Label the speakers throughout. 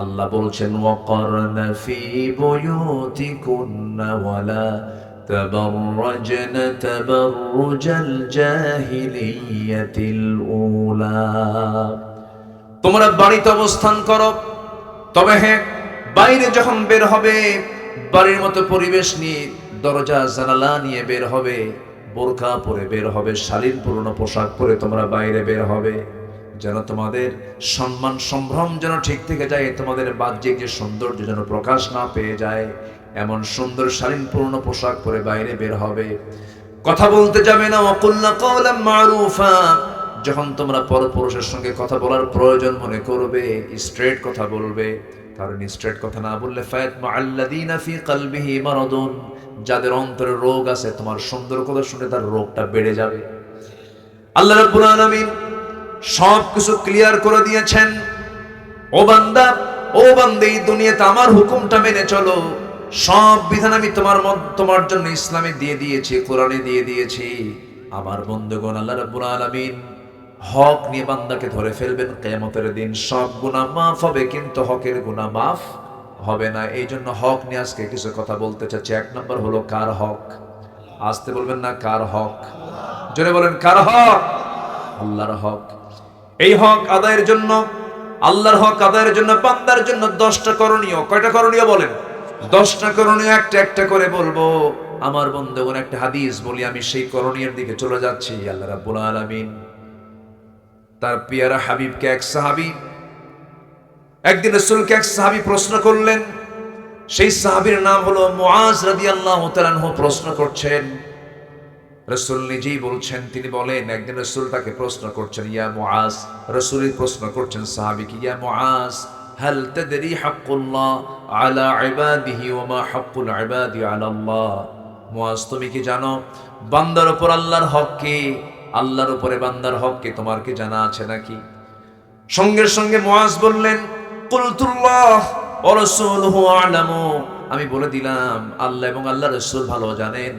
Speaker 1: আল্লাহ বলছেন ওয়াকারনা ফি বুয়ুতিকুন্না ওয়ালা তাবাররাজনা তাবাররুজাল জাহিলিয়াতিল উলা। তোমরা বাড়িতে অবস্থান করো, তবে হ্যাঁ, বাইরে যখন বের হবে বাড়ির মতো পরিবেশ নিয়ে দরজা জানালা নিয়ে বের হবে, বোরকা পরে বের হবে, শালীনপূর্ণ পোশাক পরে তোমরা বাইরে বের হবে, যেন তোমাদের সম্মান সম্ভ্রম যেন ঠিক থেকে যায়, তোমাদের বাহ্যিক যে সৌন্দর্য যেন প্রকাশ না পেয়ে যায়, এমন সুন্দর শালীনপূর্ণ পোশাক পরে বাইরে বের হবে। কথা বলতে যাবে না, ওয়াকুলনা কাওলাম মারুফা। যখন তোমরা পরপুরুষের সঙ্গে কথা বলার প্রয়োজন মনে করবে, স্ট্রেট কথা বলবে। কারণ স্ট্রেট কথা না বললে ফায়াতমা আল্লাযীনা ফী কলবিহি মারাদুন, যাদের অন্তরে রোগ আছে, তোমার সুন্দর কথা শুনে তার রোগটা বেড়ে যাবে। আল্লাহ রাব্বুল আলামিন সব কিছু ক্লিয়ার করে দিয়েছেন। ও বান্দা, ও বান্দী, এই দুনিয়াতে আমার হুকুমটা মেনে চলো। সব বিধান আমি তোমার জন্য ইসলামে দিয়ে দিয়েছি, কোরআনে দিয়ে দিয়েছি। আমার বন্ধুগণ, আল্লাহ রাব্বুল আলামিন হক নিয়ে বান্দাকে ধরে ফেলবেন কিয়ামতের দিন। সব গুনাহ মাফ হবে, কিন্তু হকের গুনাহ মাফ হবে না। এই জন্য হক নিয়ে আজকে কিছু কথা বলতে চাচ্ছি। এক নম্বর হলো কার হক? আসতে বলবেন না, কার হক? জোরে বলেন, কার হক? আল্লাহর হক। এই হক আদায়ের জন্য, আল্লাহর হক আদায়ের জন্য বান্দার জন্য 10টা করণীয়। কয়টা করণীয় বলেন? 10টা করণীয়, একটা একটা করে বলবো। আমার বন্ধুগণ, একটা হাদিস বলি, আমি সেই করণীয়ের দিকে চলে যাচ্ছি। আল্লাহ রাব্বুল আলামিন তার পিয়ারা হাবিবকে, এক সাহাবী একদিন রাসূলকে এক সাহাবী প্রশ্ন করলেন। সেই সাহাবীর নাম হলো মুআজ রাদিয়াল্লাহু তাআলা আনহু। প্রশ্ন করছেন, রাসূল নিজেই বলছেন, তিনি বলেন, একদিন রাসূল তাকে প্রশ্ন করছেন, ইয়া মুআজ, রাসূলই প্রশ্ন করছেন সাহাবীকে, ইয়া মুআজ, হাল তাদরি হাক্কুল্লাহ আলা ইবাদিহি ওয়া মা হাক্কুল ইবাদি আলা আল্লাহ? মুআজ, তুমি কি জানো বান্দার উপর আল্লাহর হক কি? আল্লাহর উপরে বান্দার হক কি? তোমার কি জানা আছে নাকি? সঙ্গে সঙ্গে মুআজ বললেন, কুলতুল্লাহ ওয়া রাসূলুহু আ'লামু। আমি বলে দিলাম, আল্লাহ এবং আল্লাহর রাসূল ভালো জানেন,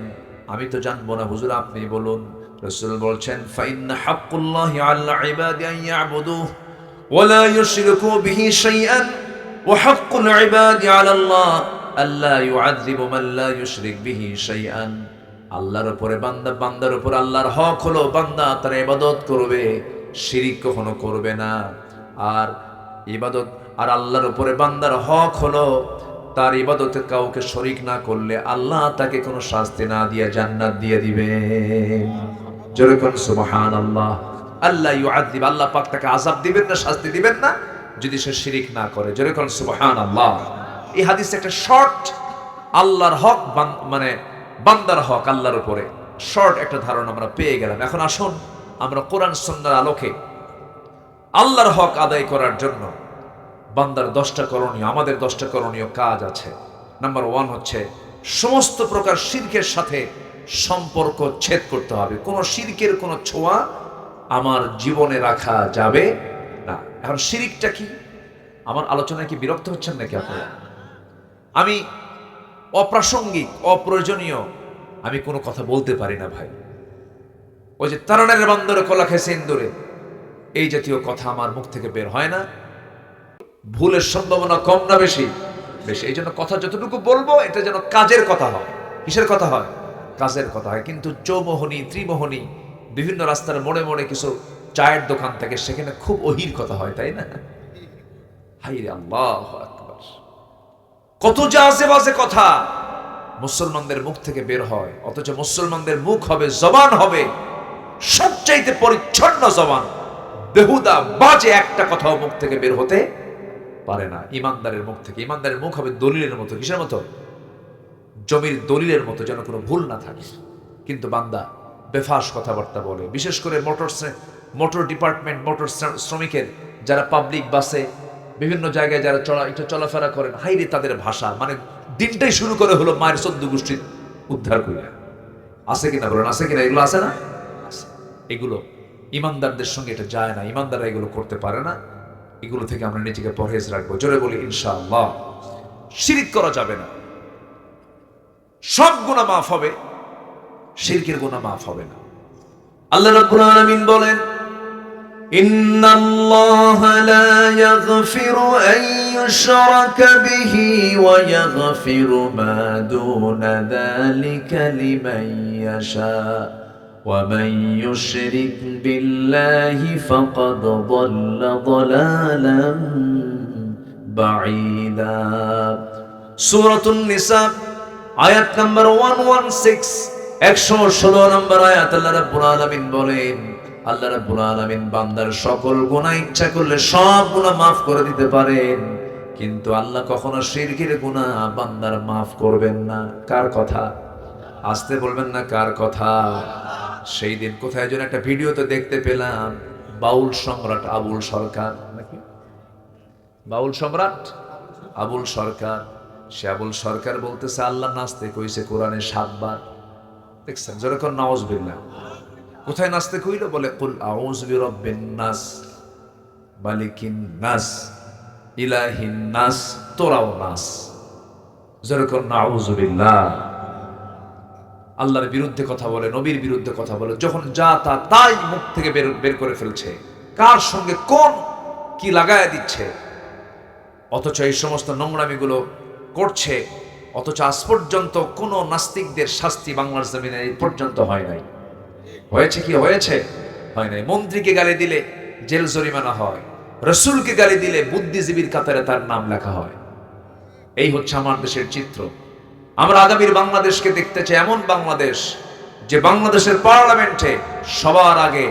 Speaker 1: আমি তো জানবো না, হুজুর আপনি বলুন। রাসূল বলছেন, ফাইন্না হাক্কুল্লাহি আলা ইবাদি আন ইয়াবুদুহু ওয়া লা ইউশরিকু বিহি শাইআন ওয়া হাক্কুল ইবাদি আলা আল্লাহ আল্লা ইউআযযিবু মান লা ইউশরিক বিহি শাইআন। আল্লাহর উপরে বান্দার উপর আল্লাহর হক হলো বান্দা তার ইবাদত করবে, শিরিক কখনো করবে না। আর ইবাদত, আর আল্লাহর উপরে বান্দার হক হলো তার ইবাদতে কাউকে শরীক না করলে আল্লাহ তাকে কোনো শাস্তি না দিয়ে জান্নাত দিয়ে দিবেন। জোরে কোন সুবহানাল্লাহ। আল্লাহ ইউআযিব, আল্লাহ পাক তাকে আযাব দিবেন না, শাস্তি দিবেন না যদি সে শিরিক না করে। জোরে কোন সুবহানাল্লাহ। এই হাদিসে একটা শর্ট আল্লাহর হক, মানে বান্দার হক আল্লাহর উপরে শর্ট একটা ধারণা আমরা পেয়ে গেলাম। এখন আসুন আমরা কোরআন সুন্নাহর আলোকে আল্লাহর হক আদায় করার জন্য বান্দার 10টা করণীয়, আমাদের 10টা করণীয় কাজ আছে। নাম্বার 1 হচ্ছে সমস্ত প্রকার শিরকের সাথে সম্পর্ক ছেদ করতে হবে। কোনো শিরকের কোনো ছোঁয়া আমার জীবনে রাখা যাবে না। এখন শিরিকটা কি? আমার আলোচনায় কি বিরক্ত হচ্ছেন নাকি আপনারা? আমি অপ্রাসঙ্গিক, অপ্রয়োজনীয় আমি কোনো কথা বলতে পারি না ভাই। ওই যে তারানের বান্দরে কলা খেছে ইন্দুরে, এই জাতীয় কথা আমার মুখ থেকে বের হয় না। ভুলের সম্ভাবনা কম না বেশি? বেশি। এই জন্য কথা যতটুকু বলবো এটা যেন কাজের কথা হয়। কিসের কথা হয়? কাজের কথা হয়। কিন্তু চৌমোহনী, ত্রিমোহনী, বিভিন্ন রাস্তার মোড়ে মোড়ে কিছু চায়ের দোকান থেকে, সেখানে খুব অহির কথা হয়, তাই না? হাইরে আল্লাহু আকবার, কত যে আজে বাজে কথা মুসলমানদের মুখ থেকে বের হয়। অথচ মুসলমানদের মুখ হবে, জবান হবে সবচাইতে পরিচ্ছন্ন জবান। বেহুদা বাজে একটা কথাও মুখ থেকে বের হতে পারে না ইমানদারের মুখ থেকে। ইমানদারের মুখ হবে দলিলের মতো। কিসের মতো? জমির দলিলের মতো, যেন কোনো ভুল না থাকে। কিন্তু বান্দা বেফাস কথাবার্তা বলে। বিশেষ করে মোটর ডিপার্টমেন্ট, মোটর শ্রমিকের যারা পাবলিক বাসে বিভিন্ন জায়গায় যারা একটু চলাফেরা করেন, হাইরে তাদের ভাষা, মানে দিনটাই শুরু করে হলো মায়ের 14 গোষ্ঠী উদ্ধার করে। আছে কিনা বলেন? আছে কিনা? এগুলো আছে না? এগুলো ইমানদারদের সঙ্গে এটা যায় না। ইমানদাররা এগুলো করতে পারে না। এগুলো থেকে আমরা নিজেকে পরহেজ রাখবো। জোরে বলি ইনশাআল্লাহ। শিরিক করা যাবে না। সব গুনাহ মাফ হবে, শিরকের গুনাহ মাফ হবে না। আল্লাহ রাব্বুল আলামিন বলেন, ইন্নাল্লাহা লা ইয়াগফিরু আন ইউশরাকা বিহি ওয়া ইয়াগফিরু মা দুনা যালিকা লিমান ইয়াশা ওয়া মান ইউশরিক বিল্লাহি ফাকাদ দাল্লা দালালান বাঈদা। সূরাতুন নিসা আয়াত নাম্বার 116, 116 নম্বর আয়াত। আল্লাহ রাব্বুল আলামিন বলেন, আল্লাহ রাব্বুল আলামিন বান্দার সকল গুনাহ ইচ্ছা করলে সব গুনাহ maaf করে দিতে পারেন, কিন্তু আল্লাহ কখনো শিরকের গুনাহ বান্দার maaf করবেন না। কার কথা? আসতে বলবেন না, কার কথা? সেই দিন কোথায় যেন একটা ভিডিওতে দেখতে পেলাম, বাউল সম্রাট আবুল সরকার, নাকি বাউল সম্রাট আবুল সরকার, সে আবুল সরকার বলতেছে আল্লাহ নাচতে কইছে কোরআনে 7 বার। দেখছেন? যেরকম নাউজুবিল্লাহ। কোথায় নাচতে কইলো? বলে কুল আউযু বিরাব্বিন নাস মালিকিন নাস ইলাহিন নাস, তোরাও নাস। যেরকম নাউজুবিল্লাহ। আল্লাহর বিরুদ্ধে কথা বলে, নবীর বিরুদ্ধে কথা বলে, যখন যা তা তাই মুখ থেকে বের করে ফেলছে, কার সঙ্গে কোন কি লাগায় দিচ্ছে, অথচ এই সমস্ত নোংরামিগুলো করছে, অথচ আজ পর্যন্ত কোন নাস্তিকদের শাস্তি বাংলার জমিনে এই পর্যন্ত হয় নাই। হয়েছে কি? হয়েছে? হয় নাই। মন্ত্রীকে গালি দিলে জেল জরিমানা হয়, রাসূলকে গালি দিলে বুদ্ধিজীবীর কাতারে তার নাম লেখা হয়। এই হচ্ছে আমার দেশের চিত্র। আমরা আগামীর বাংলাদেশকে দেখতে চাই এমন বাংলাদেশ, যে বাংলাদেশের পার্লামেন্টে সবার আগে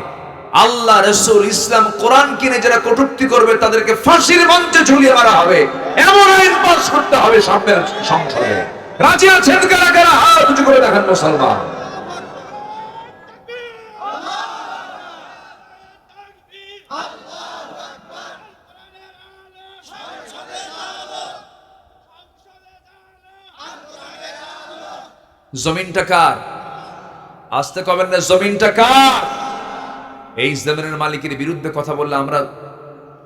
Speaker 1: আল্লাহ, রাসূল, ইসলাম, কোরআন কিনে যারা কটূক্তি করবে তাদেরকে ফাঁসির মঞ্চে ঝুলিয়ে মারা হবে, এমন আইন পাস করতে হবে সামনের সংসদে। রাজি আছেন কারা কারা? হাত উঁচু করে দেখান মুসলমান। জমিনটা কার? আসতে কবেন না, জমিনটা কার? এই জমিনের মালিকের বিরুদ্ধে কথা বললে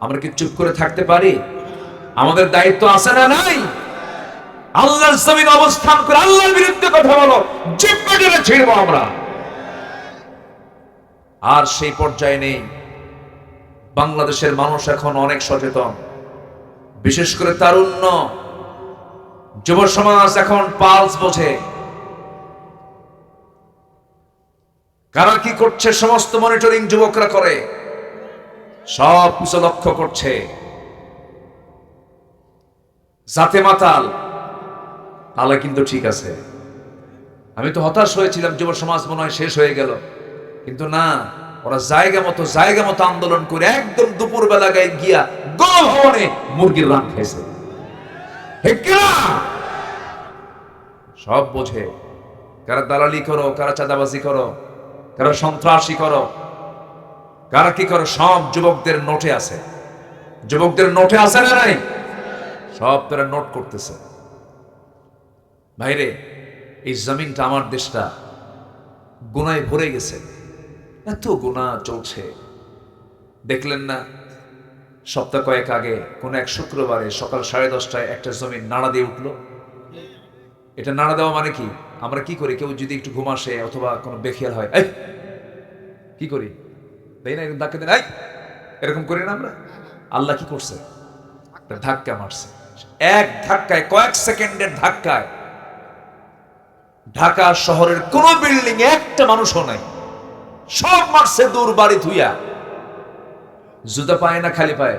Speaker 1: আমরা কি চুপ করে থাকতে পারি? আমাদের দায়িত্ব আছে না নাই? আল্লাহর জমিন অবস্থান করে আল্লাহর বিরুদ্ধে কথা বলো, জিহ্বা টেনে ছিঁড়বো আমরা। আর সেই পর্যায়ে নেই। বাংলাদেশের মানুষ এখন অনেক সচেতন, বিশেষ করে তারুণ্য, যুব সমাজ এখন পালস বোঝে। কারা কি করছে সমস্ত মনিটরিং যুবকরা করে, সব কিছু লক্ষ্য করছে। জাতে মাতাল তাহলে কিন্তু ঠিক আছে। আমি তো হতাশ হয়েছিলাম, যুব সমাজ মনে হয় শেষ হয়ে গেল, কিন্তু না, ওরা জায়গা মতো আন্দোলন করে একদম দুপুর বেলা গায়ে গিয়া গণভবনে মুরগির রান খেয়েছে। সব বোঝে। কারা দালালি করো, কারা চাঁদাবাজি করো, কারা সন্ত্রাসী করো, কারা কি করো, সব যুবকদের নোটে আছে। যুবকদের নোটে আছে না নাই? সব তারা নোট করতেছে। ভাইরে, এই জমিনটা, আমার দেশটা গুনায় ভরে গেছে। এত গুনাহ চলছে। দেখলেন না সপ্তাহ কয়েক আগে কোন এক শুক্রবারে সকাল 10:30টায় একটা জমিন নাড়া দিয়ে উঠলো। এটা নাড়া দেওয়া মানে কি? আমরা কি করি, কেউ যদি একটু ঘুম আসে অথবা কোনো বেখেয়াল হয়, এই কি করি, তাই না, ধাক্কা দেন, এই এরকম করি না আমরা? আল্লাহ কি করছে? একটা ধাক্কা মারছে। এক ধাক্কায়, কয়েক সেকেন্ডের ধাক্কায় ঢাকা শহরের কোন বিল্ডিং একটা মানুষও নাই, সব মারছে দূর বাড়ি ধুইয়া। জুতা পায় না খালি পায়ে,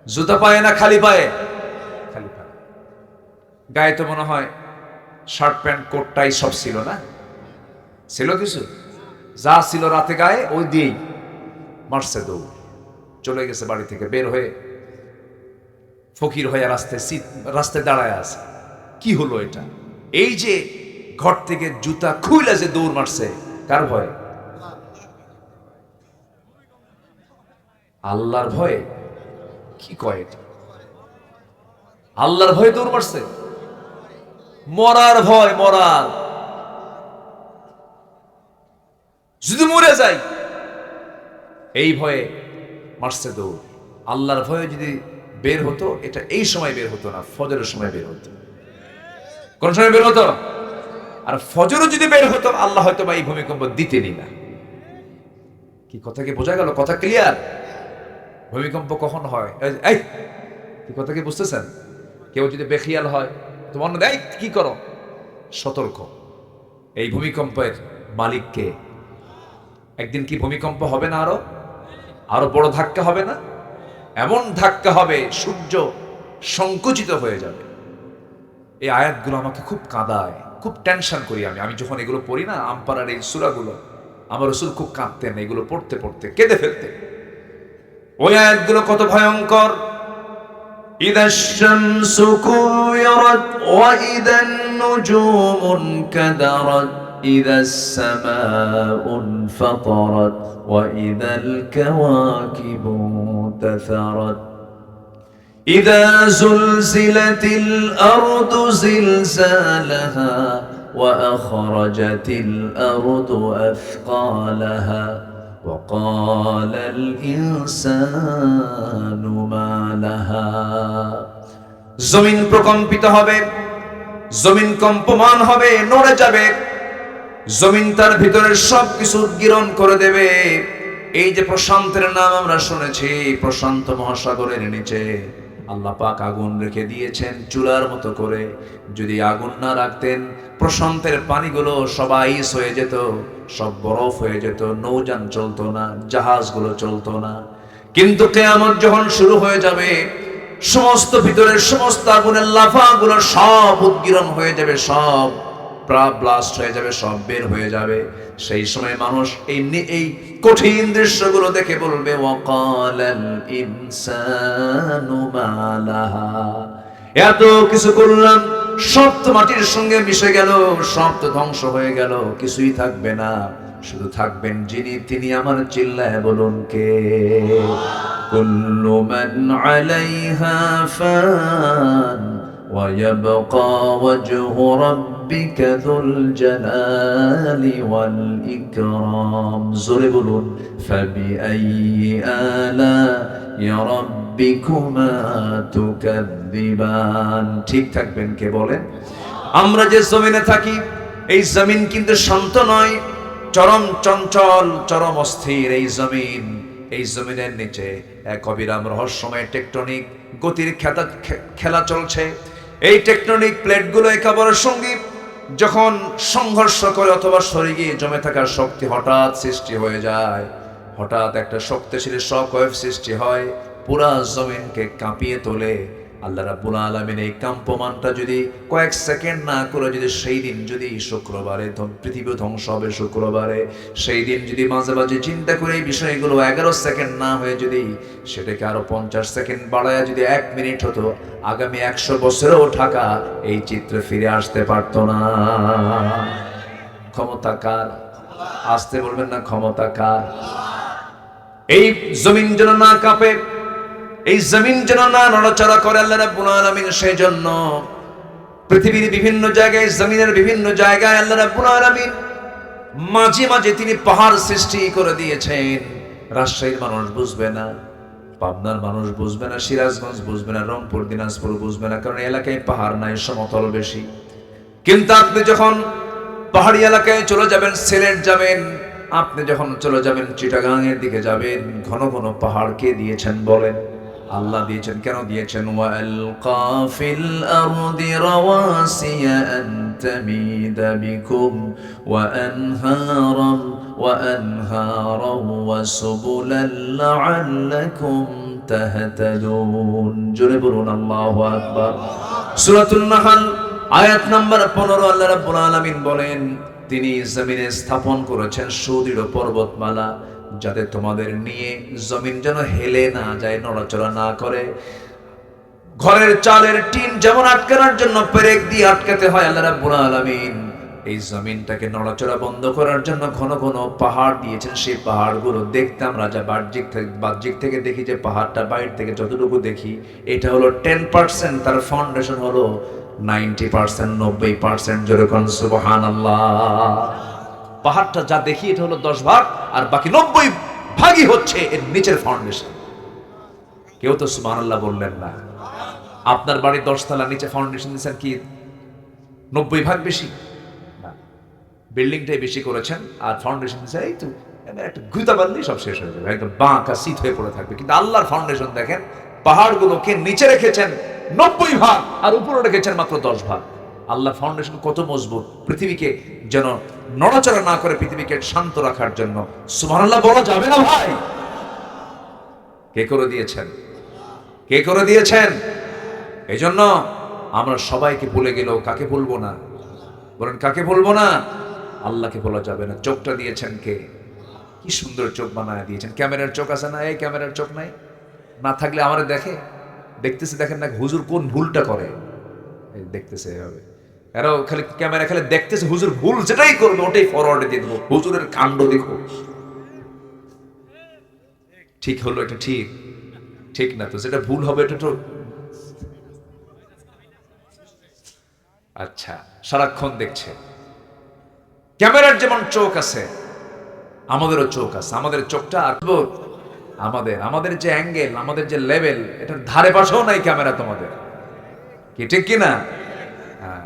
Speaker 1: জুতা পায় না খালি পায়ে, খালি পায়ে। গায়ে তো মনে হয় শার্ট প্যান্ট কোট টাই সব ছিল না? ছিল কিছু? যা ছিল রাতে গায়ে ওই দিয়েই মারছে দৌড়। চলে গেছে বাড়ি থেকে বের হয়ে, ফকির হয়ে রাস্তায় দাঁড়ায় আছে। কি হলো এটা? এই যে ঘর থেকে জুতা খুইলা যে দৌড় মারছে, কার ভয়ে? আল্লাহর ভয়ে। কি কয় এটা? আল্লাহর ভয়ে দৌড় মারছে? মরার ভয়, মরার। যদি মরে যাই এই ভয়ে মারছে দৌড়। আল্লাহর ভয়ে যদি বের হতো, এটা এই সময় বের হতো না, ফজরের সময় বের হতো। কোন সময় বের হতো? আর ফজরও যদি বের হতো, আল্লাহ হয়তো বা এই ভূমিকম্প দিতেনই না। কি কথা কি বোঝা গেল? কথা ক্লিয়ার? ভূমিকম্প কখন হয়? এই কি কথা কি বুঝতেছেন? কেউ যদি বেখিয়াল হয় তোমার এই কি করো, সতর্ক। এই ভূমিকম্পের মালিক কে? একদিন কি ভূমিকম্প হবে না? আরো আরো বড় ধাক্কা হবে না? এমন ধাক্কা হবে সূর্য সংকুচিত হয়ে যাবে। এই আয়াতগুলো আমাকে খুব কাঁদায়, খুব টেনশন করি আমি যখন এগুলো পড়ি না, আমপারার এই সূরাগুলো, আমার রাসূল খুব কাঁদতেন এগুলো পড়তে পড়তে, কেঁদে ফেলতেন। ওই আয়াতগুলো কত ভয়ঙ্কর! ইদাশ শামসু কুওয়ারাত ওয়া ইদান নুজুমু কাদারাত ইদাস সামাউ ফাতারাত ওয়া ইদাল কাওয়াকিবু তাসারাত ইদা যুলজিলাতিল আরদু জিলজালাহা ওয়া আখরাজাতিল আরদু আথকালাহা وقال الإنسان ما لها জমিন প্রকম্পিত হবে, জমিন কম্পমান হবে, নড়ে যাবে, জমিন তার ভিতরের সবকিছু উদ্গীরণ করে দেবে। এই যে প্রশান্তের নাম আমরা শুনেছি, প্রশান্ত মহাসাগরের নিচে আল্লাহ পাক আগুন রেখে দিয়েছেন চুলার মতো করে। যদি আগুন না রাখতেন প্রশান্তের পানিগুলো সব আইস হয়ে যেত, সব বরফ হয়ে যেত, নৌযান চলতো না, জাহাজগুলো চলতো না। কিন্তু কিয়ামত যখন শুরু হয়ে যাবে, সমস্ত ভিতরের সমস্ত আগুনের লাফাগুলো সব উদ্গীরণ হয়ে যাবে, সব ব্লাস্ট হয়ে যাবে, সব বের হয়ে যাবে। সেই সময় মানুষ এই কঠিন দৃশ্যগুলো দেখে বলবে ওয়াকালাল ইনসানু মা লাহা, এত কিছু করলাম সব তো মাটির সঙ্গে মিশে গেল, সব তো ধ্বংস হয়ে গেল, কিছুই থাকবে না, শুধু থাকবেন যিনি, তিনি আমার চিল্লায় বলুন কে? কুল্লু মান আলাইহা ফান ওয়া ইয়াবকা ওয়াজহু রাব্বিকা যুল জালালি ওয়াল ইকরাম। জোরে বলুন ফাবিআইয়ি আলা'i রাব্বিকুমা তুকাযযিবান। ঠিক থাকবেন কে বলেন? আমরা যে জমিনে থাকি, এই জমিন কিন্তু শান্ত নয়, চরম চঞ্চল, চরম অস্থির এই জমিন। এই জমিনের নিচে এক অবিরাম রহস্যময় টেকটনিক গতির খেলা চলছে। এই টেকটনিক প্লেটগুলো একে অপরের সঙ্গে যখন সংঘর্ষ করে অথবা সরে গিয়ে জমে থাকার শক্তি হঠাৎ সৃষ্টি হয়ে যায়, হঠাৎ একটা শক্তিশালী শকওয়েভ সৃষ্টি হয়, পুরা জমিনকে কাঁপিয়ে তোলে। আল্লাহ রাব্বুল আলামিন এই কম্পমানটা যদি কয়েক সেকেন্ড না করে, যদি সেই দিন যদি শুক্রবারে পৃথিবী ধ্বংস হবে, শুক্রবারে সেই দিন যদি মাঝে মাঝে চিন্তা করে এই বিষয়গুলো 11 সেকেন্ড না হয়ে যদি সেটাকে আরো 50 সেকেন্ড বাড়ায় যদি 1 মিনিট হতো, আগামী 100 বছরেও ঢাকা এই চিত্র ফিরে আসতে পারত না। ক্ষমতা কার? আসতে বলবেন না, ক্ষমতা কার? এই জমিন যেন না কাঁপে, এই জমিন যেন না নড়াচড়া করে আল্লাহ রাব্বুল আলামিন সেই জন্য পৃথিবীর বিভিন্ন জায়গায়, জমিনের বিভিন্ন জায়গায় আল্লাহ রাব্বুল আলামিন মাঝে মাঝে তিনি পাহাড় সৃষ্টি করে দিয়েছেন। রাজশাহীর মানুষ বুঝবে না, পাবনার মানুষ বুঝবে না, সিরাজগঞ্জ বুঝবে না, রংপুর দিনাজপুর বুঝবে না, কারণ এলাকায় পাহাড় নাই, সমতল বেশি। কিন্তু আপনি যখন পাহাড়ি এলাকায় চলে যাবেন, সিলেট যাবেন, আপনি যখন চলে যাবেন চিটাগাং এর দিকে যাবেন, ঘন ঘন পাহাড় কে দিয়েছেন বলেন? আল্লাহ দিয়েছেন। কেন দিয়েছেন? ওয়ালকা ফিল আরদি রাওয়াসিয়া আন তামিদা বিকুম ওয়া আনহারাম ওয়া সুবুলান লাআল্লাকুম তাহতাদুন। জোরে বলুন আল্লাহু আকবার। সূরাতুন নাহল আয়াত নাম্বার 15 আল্লাহ রাব্বুল আলামিন বলেন, তিনি জমিনে স্থাপন করেছেন সুদৃঢ় পর্বতমালা, যাতে তোমাদের নিয়ে জমিন যেন হেলে না যায়, নড়াচড়া না করে। ঘরের চালের টিন যেমন আটকানোর জন্য পেরেক দিয়ে আটকাতে হয়, আল্লাহ রাব্বুল আলামিন এই জমিনটাকে নড়াচড়া বন্ধ করার জন্য ঘন ঘন পাহাড় দিয়েছেন। সেই পাহাড়গুলো দেখতে আমরা যা বাহ্যিক থেকে দেখি, যে পাহাড়টা বাইরে থেকে যতটুকু দেখি, এটা হলো 10%, তার ফাউন্ডেশন হলো 90%, 90%। যেরকম সুবহানাল্লাহ। পাহাড়টা যা দেখি এটা হলো 10 ভাগ, আর বাকি 90 ভাগই হচ্ছে এর নিচের ফাউন্ডেশন। কেউ তো সুবহানাল্লাহ বললেন না। আপনার বাড়ি 10 তলা, নিচে ফাউন্ডেশন দিয়েছেন কি 90 ভাগ বেশি? না, বিল্ডিংটাই বেশি করেছেন আর ফাউন্ডেশন দিয়েছেন এই তো একটা গুতা বানলেই সব শেষ হয়ে যাবে, একদম বাঁকা শীত হয়ে পড়ে থাকবে। কিন্তু আল্লাহর ফাউন্ডেশন দেখেন, পাহাড়গুলোকে নিচে রেখেছেন 90 ভাগ আর উপরে রেখেছেন মাত্র 10 ভাগ। আল্লাহর ফাউন্ডেশন কত মজবুত, পৃথিবীকে যেন নড়াচড়া না করে পৃথিবীকে শান্ত রাখার জন্য। সুবহানাল্লাহ বলা যাবে না ভাই? কে করে দিয়েছেন? কে করে দিয়েছেন? এই জন্য আমরা সবাইকে ভুলে গেলেও কাকে ভুলবো না? বলেন কাকে ভুলবো না? আল্লাহকে বলা যাবে না। চোখটা দিয়েছেন কে? কি সুন্দর চোখ বানায় দিয়েছেন। ক্যামেরার চোখ আছে না? এই ক্যামেরার চোখ নাই, না থাকলে আমারে দেখে, দেখতেছে, দেখেন না হুজুর কোন ভুলটা করে, দেখতেছে এভাবে। এরাও খালি ক্যামেরা খালি দেখতেছে, হুজুর ভুল যেটাই করবে ওটাই ফরওয়ার্ডে দিয়ে দেবো, হুজুরের কাণ্ড দেখো। ঠিক হলো এটা, ঠিক ঠিক না তো যেটা ভুল হবে এটা তো আচ্ছা সারাক্ষণ দেখছে। ক্যামেরার যেমন চোখ আছে আমাদেরও চোখ আছে। আমাদের চোখটা আমাদের যে অ্যাঙ্গেল, আমাদের যে লেভেল, এটার ধারে পাশেও নাই ক্যামেরা তোমাদের, কি ঠিক কিনা? হ্যাঁ,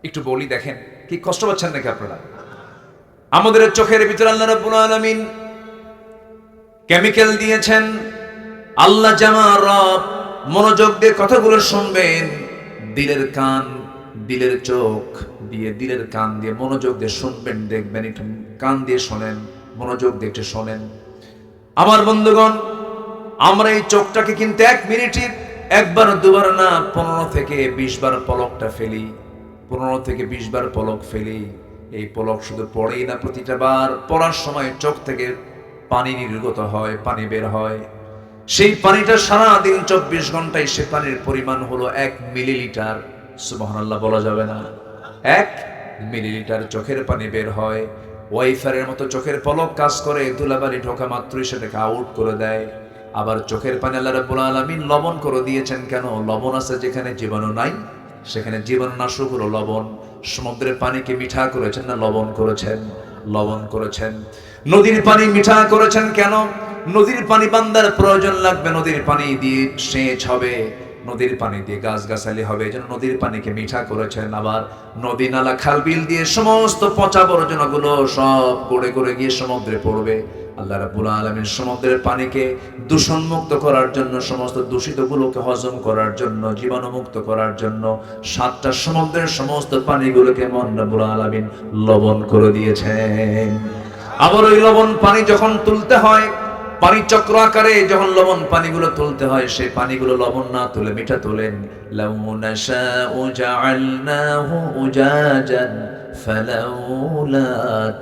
Speaker 1: একটু বলি দেখেন, কি কষ্ট পাচ্ছেন নাকি আপনারা? আমাদের চোখের ভিতরে আল্লাহ রাব্বুল আলামিন কেমিক্যাল দিয়েছেন। আল্লাহ জামা রব, মনোযোগ দিয়ে কথাগুলো শুনবেন। দিলের কান, দিলের চোখ দিয়ে, দিলের কান দিয়ে মনোযোগ দিয়ে শুনবেন, দেখবেন। একটু কান দিয়ে শোনেন, মনোযোগ দিয়ে একটু শোনেন। আমার বন্ধুগণ, আমরা এই চোখটাকে কিন্তু 1 মিনিটে একবার দুবার না, 15 থেকে 20 বার পলকটা ফেলি। 15 থেকে 20 বার পলক ফেলি। এই পলক শুধু পড়েই না, প্রতিটা বার পড়ার সময় চোখ থেকে পানি নির্গত হয়, পানি বের হয়। সেই পানিটা সারাদিন 24 ঘন্টায় সে পানির পরিমাণ হলো 1 মিলিলিটার। সুবহানাল্লাহ বলা যাবে না? 1 মিলিলিটার চোখের পানি বের হয়। ওয়াইফারের মতো চোখের পলক কাজ করে, ধুলাবালি ঢোকা মাত্রই সেটাকে আউট করে দেয়। আবার চোখের পানি আল্লাহ রাব্বুল আলামিন লবণ করে দিয়েছেন। কেন? লবণ আছে যেখানে জীবাণু নাই, সেখানে জীবাণুনাশক হলো লবণ। সমুদ্রের পানিকে মিঠা করেছেন না লবণ করেছেন? লবণ করেছেন। নদীর পানি মিঠা করেছেন কেন? নদীর পানি বান্দার প্রয়োজন লাগবে, নদীর পানি দিয়ে সেচ হবে, নদীর পানি দিয়ে গাছগাছালি হবে, এই জন্য নদীর পানিকে মিঠা করেছেন। আবার নদী নালা খাল বিল দিয়ে সমস্ত পচা আবর্জনাগুলো সব গড়ে গড়ে গিয়ে সমুদ্রে পড়বে। আল্লাহ রাব্বুল আলামিন সমুদ্রের পানিকে দূষণমুক্ত করার জন্য, সমস্ত দূষিতগুলোকে হজম করার জন্য, জীবাণুমুক্ত করার জন্য 7টা সমুদ্রের সমস্ত পানিগুলোকে মহান রাব্বুল আলামিন লবণ করে দিয়েছেন। আবার ওই লবণ পানি যখন তুলতে হয়, পানি চক্র আকারে যখন লবণ পানিগুলো তুলতে হয়, সেই পানিগুলো লবণ না তুলে মিঠা তোলেন। লাউ নাশাউ জাআলনাহু উজাজান ফালাউলা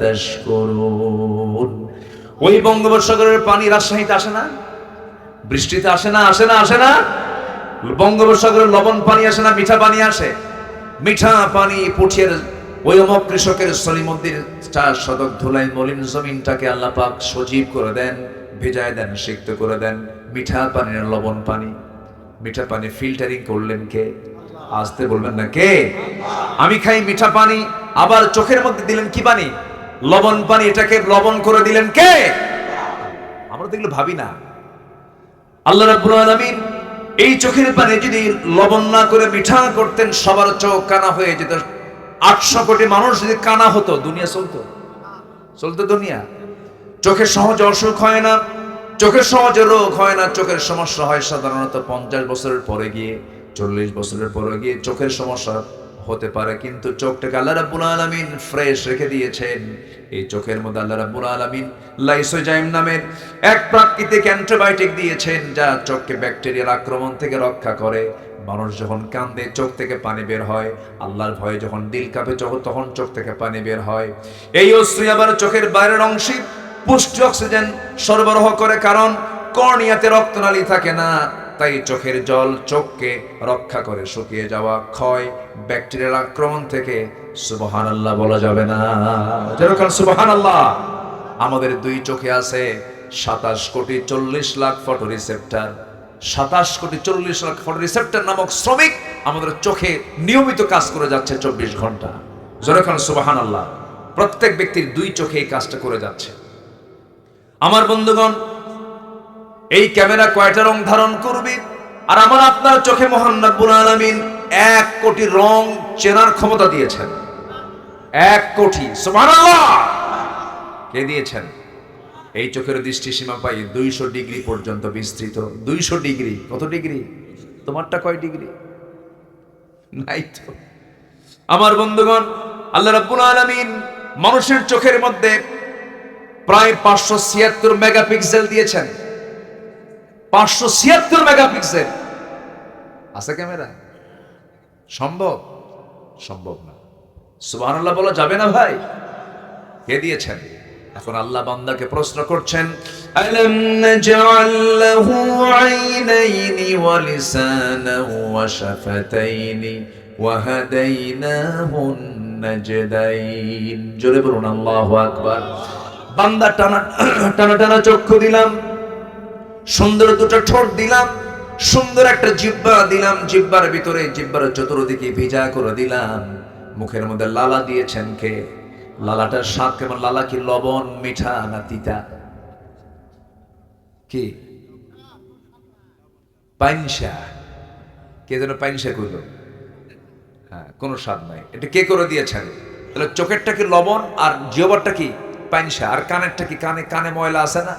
Speaker 1: তাশকুরুন। ওই বঙ্গোপসাগরের পানি রাজশাহীতে আসে না? বৃষ্টিতে আসে না? আসে না? আসে না? বঙ্গোপসাগরের লবণ পানি আসে না? মিঠা পানি আসে। মিঠা পানি পুঠিয়ের ওই অমক কৃষকের সলিমুদ্দিন 4 শতক ধুলাই মলিন জমিনটাকে আল্লাহ পাক সজীব করে দেন, ভেজায় দেন, সিক্ত করে দেন। মিঠা পানির লবণ পানি, মিঠা পানি ফিল্টারিং করলেন কে? আসতে বলবেন না কে? আমি খাই মিঠা পানি, আবার চোখের মধ্যে দিলেন কি পানি? লবণ পানি। এটাকে লবণ করে দিলেন কে? আমরা দেখলে ভাবি না। আল্লাহ রাব্বুল আলামিন এই চোখের পানি যদি লবণ না করে মিঠা করতেন, সবার চোখ কানা হয়ে যেত। 800 কোটি মানুষ যদি কানা হতো, দুনিয়া চলতো? চলতো দুনিয়া? চোখের সহজে অসুখ হয় না, চোখের সহজে রোগ হয় না। চোখের সমস্যা হয় সাধারণত 50 বছরের পরে গিয়ে, 40 বছরের পরে গিয়ে চোখের সমস্যা হতে পারে। কিন্তু চোখটাকে আল্লাহ রাব্বুল আলামিন ফ্রেশ রেখে দিয়েছেন। এই চোখের মধ্যে আল্লাহ রাব্বুল আলামিন লাইসোজাইম নামের এক প্রাকৃতিক অ্যান্টিবায়োটিক দিয়েছেন, যা চোখকে ব্যাকটেরিয়ার আক্রমণ থেকে রক্ষা করে। মানুষ যখন কান্দে চোখ থেকে পানি বের হয়, আল্লাহর ভয়ে যখন দিল কাঁপে তখন চোখ থেকে পানি বের হয়। এই অশ্রু আবার চোখের বাইরের অংশে পুষ্টি অক্সিজেন সরবরাহ করে, কারণ কর্নিয়াতে রক্তনালী থাকে না, তাই চোখের জল চোখকে রক্ষা করে শুকিয়ে যাওয়া, ক্ষয়, ব্যাকটেরিয়ার আক্রমণ থেকে। সুবহানাল্লাহ বলা যাবে না? যেরকম সুবহানাল্লাহ। আমাদের 2 চোখে আছে 27 কোটি 40 লাখ ফটো রিসেপ্টর। 27 কোটি 40 লাখ ফটো রিসেপ্টর নামক শ্রমিক আমাদের চোখে নিয়মিত কাজ করে যাচ্ছে 24 ঘন্টা। যেরকম সুবহানাল্লাহ। প্রত্যেক ব্যক্তির 2 চোখে এই কাজটা করে যাচ্ছে। আমার বন্ধুগণ, এই ক্যামেরা কয়টা রং ধারণ করবে? আর আমার আপনার চোখে মহান রব্বুল আলামিন 1 কোটি রং চেনার ক্ষমতা দিয়েছেন। 1 কোটি। সুবহানাল্লাহ। কে দিয়েছেন? এই চোখের দৃষ্টি সীমা পাই 200 ডিগ্রি পর্যন্ত বিস্তৃত। 200 ডিগ্রি। কত ডিগ্রি? তোমারটা কয় ডিগ্রি? নাই তো। আমার বন্ধুগণ, আল্লাহ রাব্বুল আলামিন মানুষের চোখের মধ্যে প্রায় 576 মেগাপিক্সেল দিয়েছেন। 576 মেগাপিক্সেল আছে ক্যামেরা। সম্ভব? সম্ভব না। সুবহানাল্লাহ বলা যাবে না ভাই? কে দিয়েছেন? এখন আল্লাহ বান্দাকে প্রশ্ন করছেন, আলাম নাজআল লাহু আইনাইনি ওয়া লিসানান ওয়া শাফাতাইনি ওয়া হাদাইনাহুন নাজদাইন। জোরে বলুন আল্লাহু আকবার। বান্দা টানা টানা টানা চক্ষু দিলাম, সুন্দর দুটো ঠোঁট দিলাম, সুন্দর একটা জিহ্বা দিলাম, জিহ্বার ভিতরে জিহ্বার চতুর্দিকে ভিজা করে দিলাম। মুখের মধ্যে লালা দিয়েছেন কে? লালাটার স্বাদ কেমন? লালা কি লবণ, মিঠা না তিতা? কি পাইনসা? কে যেন পাইনসা কইল? হ্যাঁ, কোনো স্বাদ নাই। এটা কে করে দিয়েছেন? তাহলে চোখেরটা কি লবণ, আর জিহ্বারটা কি পাইনসা, আর কানেরটা কি? কানে কানে ময়লা আছে না?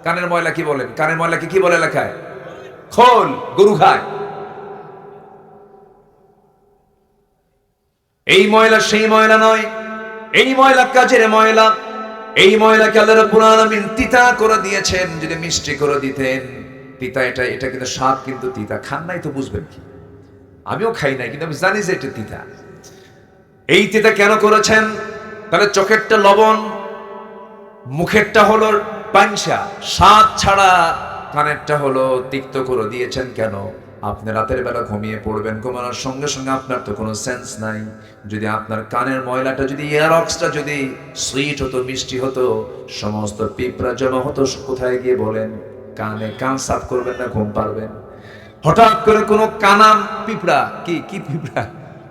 Speaker 1: কানের ময়লা কি বলেন? কানের ময়লা কি বলে লেখায়? খোল। গরু খায়। এই ময়লা সেই ময়লা নয়, এই ময়লা কাজের ময়লা। এই ময়লাকে আল্লাহ রাব্বুল আলামিন তিতা করে দিয়েছেন। যদি মিষ্টি করে দিতেন, তিতা এটা কিন্তু স্বাদ, কিন্তু তিতা। খান নাই তো বুঝবেন কি? আমিও খাই নাই, কিন্তু আমি জানি যে এটা তিতা। এই তিতা কেন করেছেন? তাহলে চোখেরটা লবণ, মুখেরটা হলো পাইনসা, স্বাদ ছাড়া। কানেরটা হলো তিক্ত করে দিয়েছেন কেন? আপনি রাতের বেলা ঘুমিয়ে পড়বেন, ঘুমানোর সঙ্গে সঙ্গে আপনার তো কোনো সেন্স নাই। যদি আপনার কানের ময়লাটা, যদি এয়ারক্সটা যদি সুইট হতো, মিষ্টি হতো, সমস্ত পিঁপড়া জমা হতো কোথায় গিয়ে বলেন? কানে। কান সাফ করবেন না ঘুম পারবেন? হঠাৎ করে কোনো কানা পিঁপড়া, কি পিঁপড়া,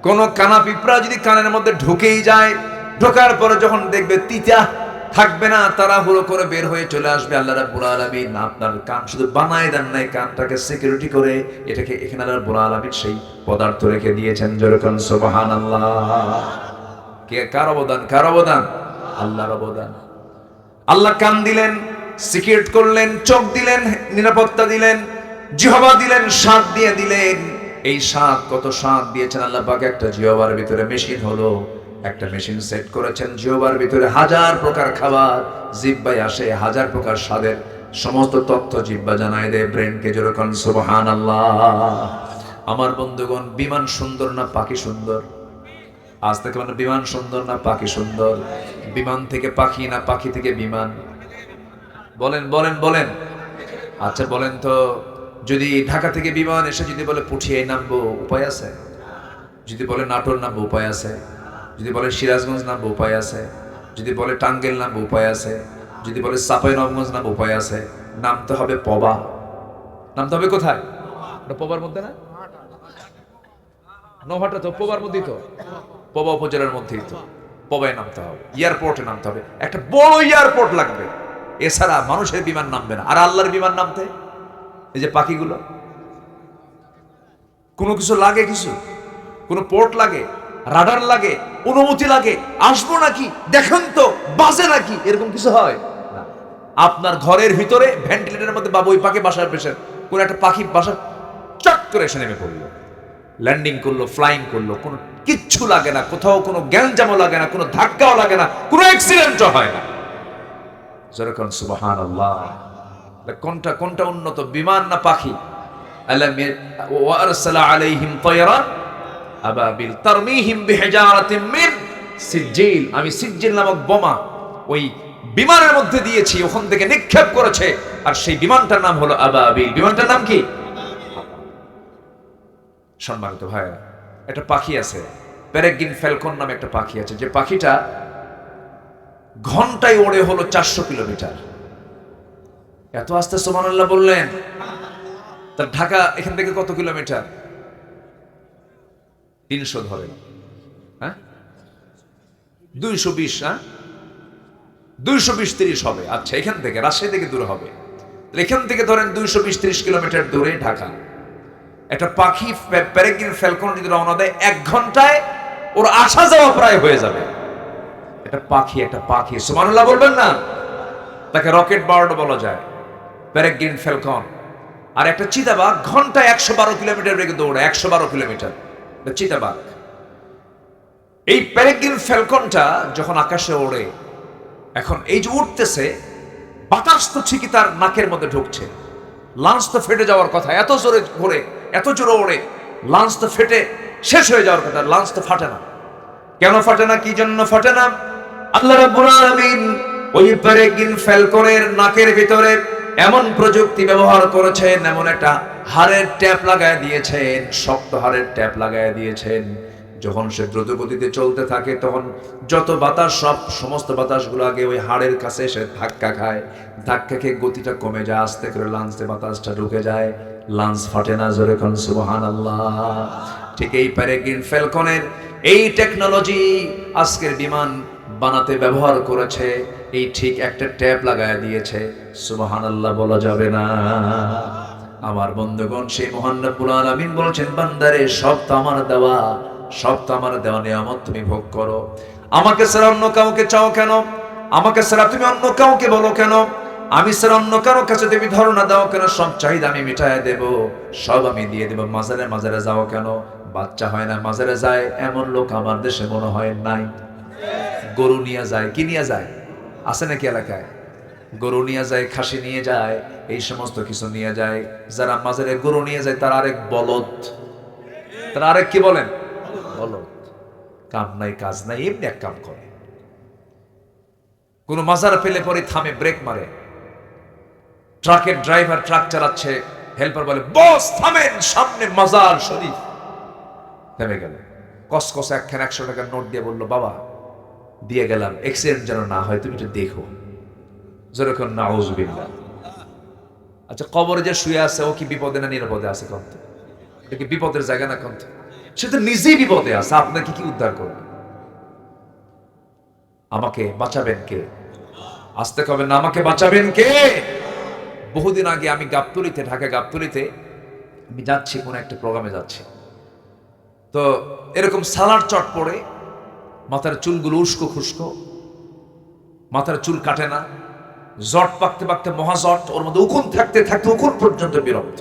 Speaker 1: কোন কানা পিঁপড়া যদি কানের মধ্যে ঢুকেই যায়, ঢোকার পরে যখন দেখবে তিতা থাকবে না, তাড়াহুড়ো করে বের হয়ে চলে আসবে। আল্লাহ রাব্বুল আলামিন আপনার কান শুধু বানায় দেন নাই, কানটাকে সিকিউরিটি করে এটাকে এখানে আল্লাহ রাব্বুল আলামিন সেই পদার্থ রেখে দিয়েছেন। যেরকম সুবহানাল্লাহ। কে? কার অবদান? কার অবদান? আল্লাহর অবদান। আল্লাহ কান দিলেন, সিকিউরিট করলেন, চোখ দিলেন, নিরাপত্তা দিলেন, জিহ্বা দিলেন, স্বাদ দিয়ে দিলেন। এই স্বাদ, কত স্বাদ দিয়েছেন আল্লাহ পাক। একটা জিহ্বার ভিতরে মেশিন হলো, একটা মেশিন সেট করেছেন। জিহ্বার ভিতরে 1000 প্রকার খাবার জিহ্বায় আসে, 1000 প্রকার স্বাদের সমস্ত তথ্য জিহ্বা জানায় দেয় ব্রেনকে। যেরকম সুবহানাল্লাহ। আমার বন্ধুগণ, বিমান সুন্দর না পাখি সুন্দর? আজ থেকে মানে বিমান সুন্দর না পাখি সুন্দর? বিমান থেকে পাখি না পাখি থেকে বিমান? বলেন বলেন বলেন। আচ্ছা বলেন তো, যদি ঢাকা থেকে বিমান এসে যদি বলে পুঠিয়ে নামবো, উপায় আছে? যদি বলে নাটোর নামবো, উপায় আছে? যদি বলে সিরাজগঞ্জ নামবো, উপায় আছে? যদি বলে টাঙ্গাইল নামবো, উপায় আছে? যদি বলে চাঁপাইনবাবগঞ্জ নামবো, উপায় আছে? নামতে হবে পবা। নামতে হবে কোথায়? পবার মধ্যে না? নৌহাটা তো পবার মধ্যেই তো, পবা উপজেলার মধ্যেই তো। পবায় নামতে হবে, এয়ারপোর্টে নামতে হবে, একটা বড় এয়ারপোর্ট লাগবে। এছাড়া মানুষের বিমান নামবে না। আর আল্লাহর বিমান নামতে, এই যে পাখিগুলো, কোনো কিছু লাগে? কিছু কোনো পোর্ট লাগে, রাডার লাগে, অনুমতি লাগে? আসবো নাকি, দেখেন তো বাজে নাকি, এরকম কিছু হয় না। আপনার ঘরের ভিতরে ভেন্টিলেটরের মধ্যে বা ওই পাখি বাসার পেশেন্ট, কোন একটা পাখি বাসা চট করে এসে নেমে পড়লো, ল্যান্ডিং করলো, ফ্লাইং করলো, কোনো কিচ্ছু লাগে না, কোথাও কোনো গ্যাঞ্জামও লাগে না, কোনো ধাক্কাও লাগে না, কোনো অ্যাক্সিডেন্টও হয় না। যেরকম সুবহানাল্লাহ। কোনটা কোনটা উন্নত, বিমান না পাখি? ওয়া আরসালা আলাইহিম তায়রান আবাবিল তারমিহিম বিহিজারাতিন মিন সিজিল। আমি সিজিল নামক বোমা ওই বিমানের মধ্যে দিয়েছি, ওখান থেকে নিক্ষেপ করেছে, আর সেই বিমানটার নাম হলো আবাবিল। বিমানটার নাম কি? সম্মানিত ভাইরা, একটা পাখি আছে, পেরেগ্রিন ফ্যালকন নামে একটা পাখি আছে, যে পাখিটা ঘন্টায় ওড়ে হলো 400 কিলোমিটার। এত আস্তে সুবহানাল্লাহ বললেন। তার ঢাকা এখান থেকে কত কিলোমিটার? 300 ধরেন, হ্যাঁ 220, হ্যাঁ 220-30 হবে। আচ্ছা, এখান থেকে রাজশাহী থেকে দূর হবে, এখান থেকে ধরেন 220-30 কিলোমিটার দূরে ঢাকা। একটা পাখি পেরেগ্রিন ফ্যালকন যদি রওনা দেয়, 1 ঘন্টায় ওর আসা যাওয়া প্রায় হয়ে যাবে। একটা পাখি, একটা পাখি, সুবহানাল্লাহ বলবেন না? তাকে রকেট বার্ড বলা যায়, পেরেগ্রিন ফ্যালকন। আর একটা চিতাবাঘ ঘন্টায় 112 কিলোমিটার বেগে দৌড়ায়, 112 কিলোমিটার চিতাবাঘ। এই পেরেগ্রিন ফ্যালকনটা যখন আকাশে ওড়ে, এখন এই যে উঠতেছে, বাতাস তো ঠিকই তার নাকের মধ্যে ঢুকছে, লাঞ্চ তো ফেটে যাওয়ার কথা, এত জোরে ঘোরে, এত জোরে ওড়ে, লাঞ্চ তো ফেটে শেষ হয়ে যাওয়ার কথা, লাঞ্চ তো ফাটে না। কেন ফাটে না, কি জন্য ফাটে না? আল্লাহ রাব্বুল আলামিন ওই পেরেগ্রিন ফ্যালকনের নাকের ভিতরে এমন প্রযুক্তি ব্যবহার করেছেন, এমন একটা হাড়ের ট্যাপ লাগায় দিয়েছেন, শক্ত হাড়ের ট্যাপ লাগায় দিয়েছেন। যখন সে দ্রুত গতিতে চলতে থাকে, তখন যত বাতাস, সমস্ত বাতাসগুলো আগে ওই হাড়ের কাছে এসে ধাক্কা খায়, ধাক্কা খেয়ে গতিটা কমে যায়, আস্তে করে লাঞ্চে বাতাসটা ঢুকে যায়, লাঞ্চ ফাটে না। জোরে কোন সুবহানাল্লাহ। ঠিক এই পেরেগ্রিন ফ্যালকনের এই টেকনোলজি আজকের বিমান বানাতে ব্যবহার করেছে, এই ঠিক একটা ট্যাপ লাগায় দিয়েছে। সুবহানাল্লাহ বলা যাবে না? আমার বন্ধুগণ, সেই মহান রব্বুল আলামিন বলছেন, বান্দারে সব তো আমার দেওয়া, সব তো আমার দেওয়া নিয়ামত তুমি ভোগ করো। আমাকে ছাড়া অন্য কাউকে চাও কেন? আমাকে ছাড়া তুমি অন্য কাউকে বলো কেন? আমি ছাড়া অন্য কারো কাছে তুমি ধারণা দাও কেন? সব চাহিদা আমি মিটায় দেব, সব আমি দিয়ে দেব। মাজারে মাজারে যাও কেন? বাচ্চা হয় না মাজারে যায় এমন লোক আমার দেশে মনে হয় নাই। গরু নিয়ে যায়, কি নিয়ে যায়? আছে নাকি এলাকায়? গরু নিয়ে যায়, খাসি নিয়ে যায়, এই সমস্ত কিছু নিয়ে যায়। যারা মাজারে গরু নিয়ে যায় তারা আরেক বলদ, তারা আরেক কি বলেন? বলদ। কাম নাই কাজ নাই, এমনি এক কাম করে। কোন মাজার পেলে পরে থামে, ব্রেক মারে। ট্রাকের ড্রাইভার ট্রাক চালাচ্ছে, হেল্পার বলে, বস থামেন, সামনে মাজার শরীফ। থেমে গেল, কসকস একখান 100 টাকার নোট দিয়ে বলল, বাবা দিয়ে গেলাম, অ্যাক্সিডেন্ট যেন না হয়, তুমি একটু দেখো। যেরকম নাউজুবিল্লাহ। আচ্ছা, কবরে যে শুয়ে আছে, ও কি বিপদে না নিরাপদে আছে? কন্ত এটা কি বিপদের জায়গা না? কন্ত সে তো নিজেই বিপদে আছে, আপনাকে কি উদ্ধার করবে? আমাকে বাঁচাবেন কে? আসতে কবেন না, আমাকে বাঁচাবেন কে? বহুদিন আগে আমি গাবতলীতে, ঢাকা গাবতলীতে আমি যাচ্ছি, কোন একটা প্রোগ্রামে যাচ্ছি, তো এরকম সালার চট পড়ে, মাথার চুলগুলো উস্কো খুস্কো, মাথার চুল কাটে না, জট পাকতে পাকতে মহাজট, ওর মধ্যে উকুন থাকতে থাকতে উকুন পর্যন্ত বিরক্ত,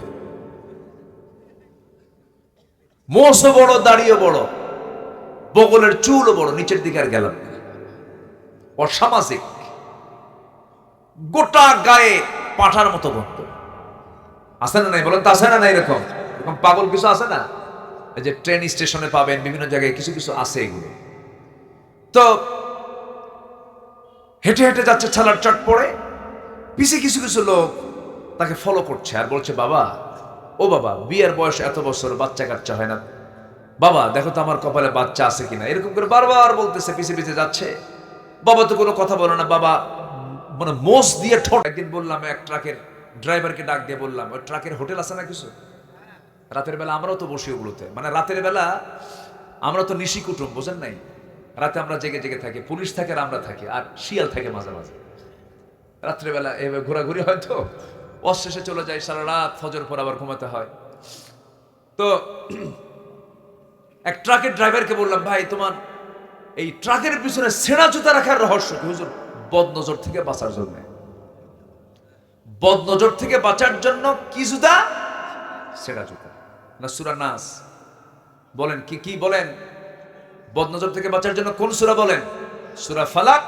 Speaker 1: মোষও বড়, দাড়িও বড়, বগলের চুলও বড়, নিচের দিকে আর গেলাম। অসামাজিক, গোটা গায়ে পাঠার মতো গন্ধ। আছে না নাই বলেন তো? আছে না নাই? এরকম এরকম পাগল কিছু আছে না? এই যে ট্রেন স্টেশনে পাবেন, বিভিন্ন জায়গায় কিছু কিছু আছে এগুলো। তো হেঁটে হেঁটে যাচ্ছে, ছালার চট পড়ে, পিছে কিছু কিছু লোক তাকে ফলো করছে আর বলছে, বাবা, ও বাবা, বিয়ের বয়স এত বছর, বাচ্চা কাচ্চা হয় না, বাবা দেখো তো আমার কপালে বাচ্চা আছে কিনা। এরকম করে বারবার বলতেছে, পিছে পিছে যাচ্ছে। বাবা তো কোনো কথা বলে না, বাবা মানে মোষ দিয়ে ঠোঁট। একদিন বললাম, এক ট্রাকের ড্রাইভারকে ডাক দিয়ে বললাম, ওই ট্রাকের হোটেল আছে না কিছু? রাতের বেলা আমরাও তো বসি ওগুলোতে, মানে রাতের বেলা আমরা তো নিশি কুটুম, বোঝেন নাই? রাতে আমরা জেগে জেগে থাকি, পুলিশ থাকে আর আমরা থাকি, আর শিয়াল থাকে মাঝে মাঝে। রাত্রেবেলা এভাবে ঘোরাঘুরি হয়তো, অশেষে চলে যায়, সারা রাত, ফজর পর আবার ঘুমাতে হয়। তো এক ট্রাকের ড্রাইভারকে বললাম, ভাই তোমার এই ট্রাকের পিছনে ছেঁড়া জুতা রাখার রহস্য কি? হুজুর, বদনজর থেকে বাঁচার জন্য। বদনজর থেকে বাঁচার জন্য কি জুতা? ছেঁড়া জুতা না সূরা নাস? বলেন কি কি বলেন? বদনজর থেকে বাঁচার জন্য কোন সূরা বলেন? সূরা ফালাক,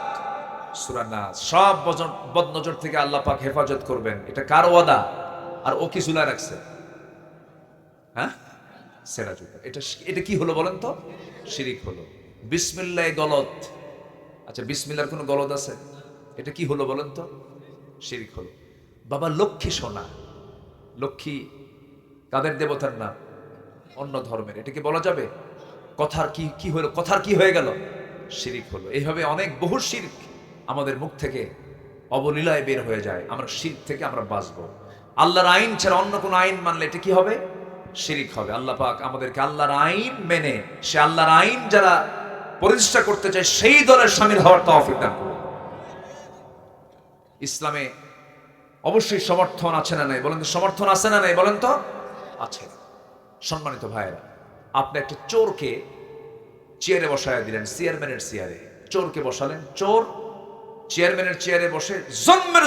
Speaker 1: সূরা নাস। সব বদনজর থেকে আল্লাহ পাক হেফাজত করবেন, এটা কার ওয়াদা? আর ও কি ঝুলায় রাখছে? হ্যাঁ, ছেঁড়া জুতা। এটা কি হলো বলেন তো? শিরিক হলো। বিসমিল্লাহ গলত। আচ্ছা, বিসমিল্লাহর কোনো গলত আছে? এটা কি হলো বলেন তো? শিরিক হলো। বাবা লক্ষ্মী সোনা, লক্ষ্মী কাদের দেবতার নাম? অন্য ধর্মের, এটা কি বলা যাবে? কথার কি কি হলো? কথার কি হয়ে গেল? শিরিক হলো। এইভাবে অনেক বহু শিরক আমাদের মুখ থেকে অবলীলায় বের হয়ে যায়। আমরা শিরক থেকে আমরা বাঁচবো। আল্লাহর আইন ছাড়া অন্য কোনো আইন মানলে এটা কি হবে? শিরিক হবে। আল্লাহ পাক আমাদেরকে আল্লাহর আইন মেনে, সে আল্লাহর আইন যারা প্রতিষ্ঠা করতে চায় সেই দলের শামিল হওয়ার তৌফিক দান করুন। ইসলামে অবশ্যই সমর্থন আছে না নাই বলেন তো? সমর্থন আছে না নাই বলেন তো? আছে। সম্মানিত ভাইয়েরা, আপনি একটা চোরকে চেয়ারে বসায় দিলেন, চেয়ারম্যানের চেয়ারে চোরকে বসালেন। চোর চেয়ারম্যানের চেয়ারে বসে জন্মের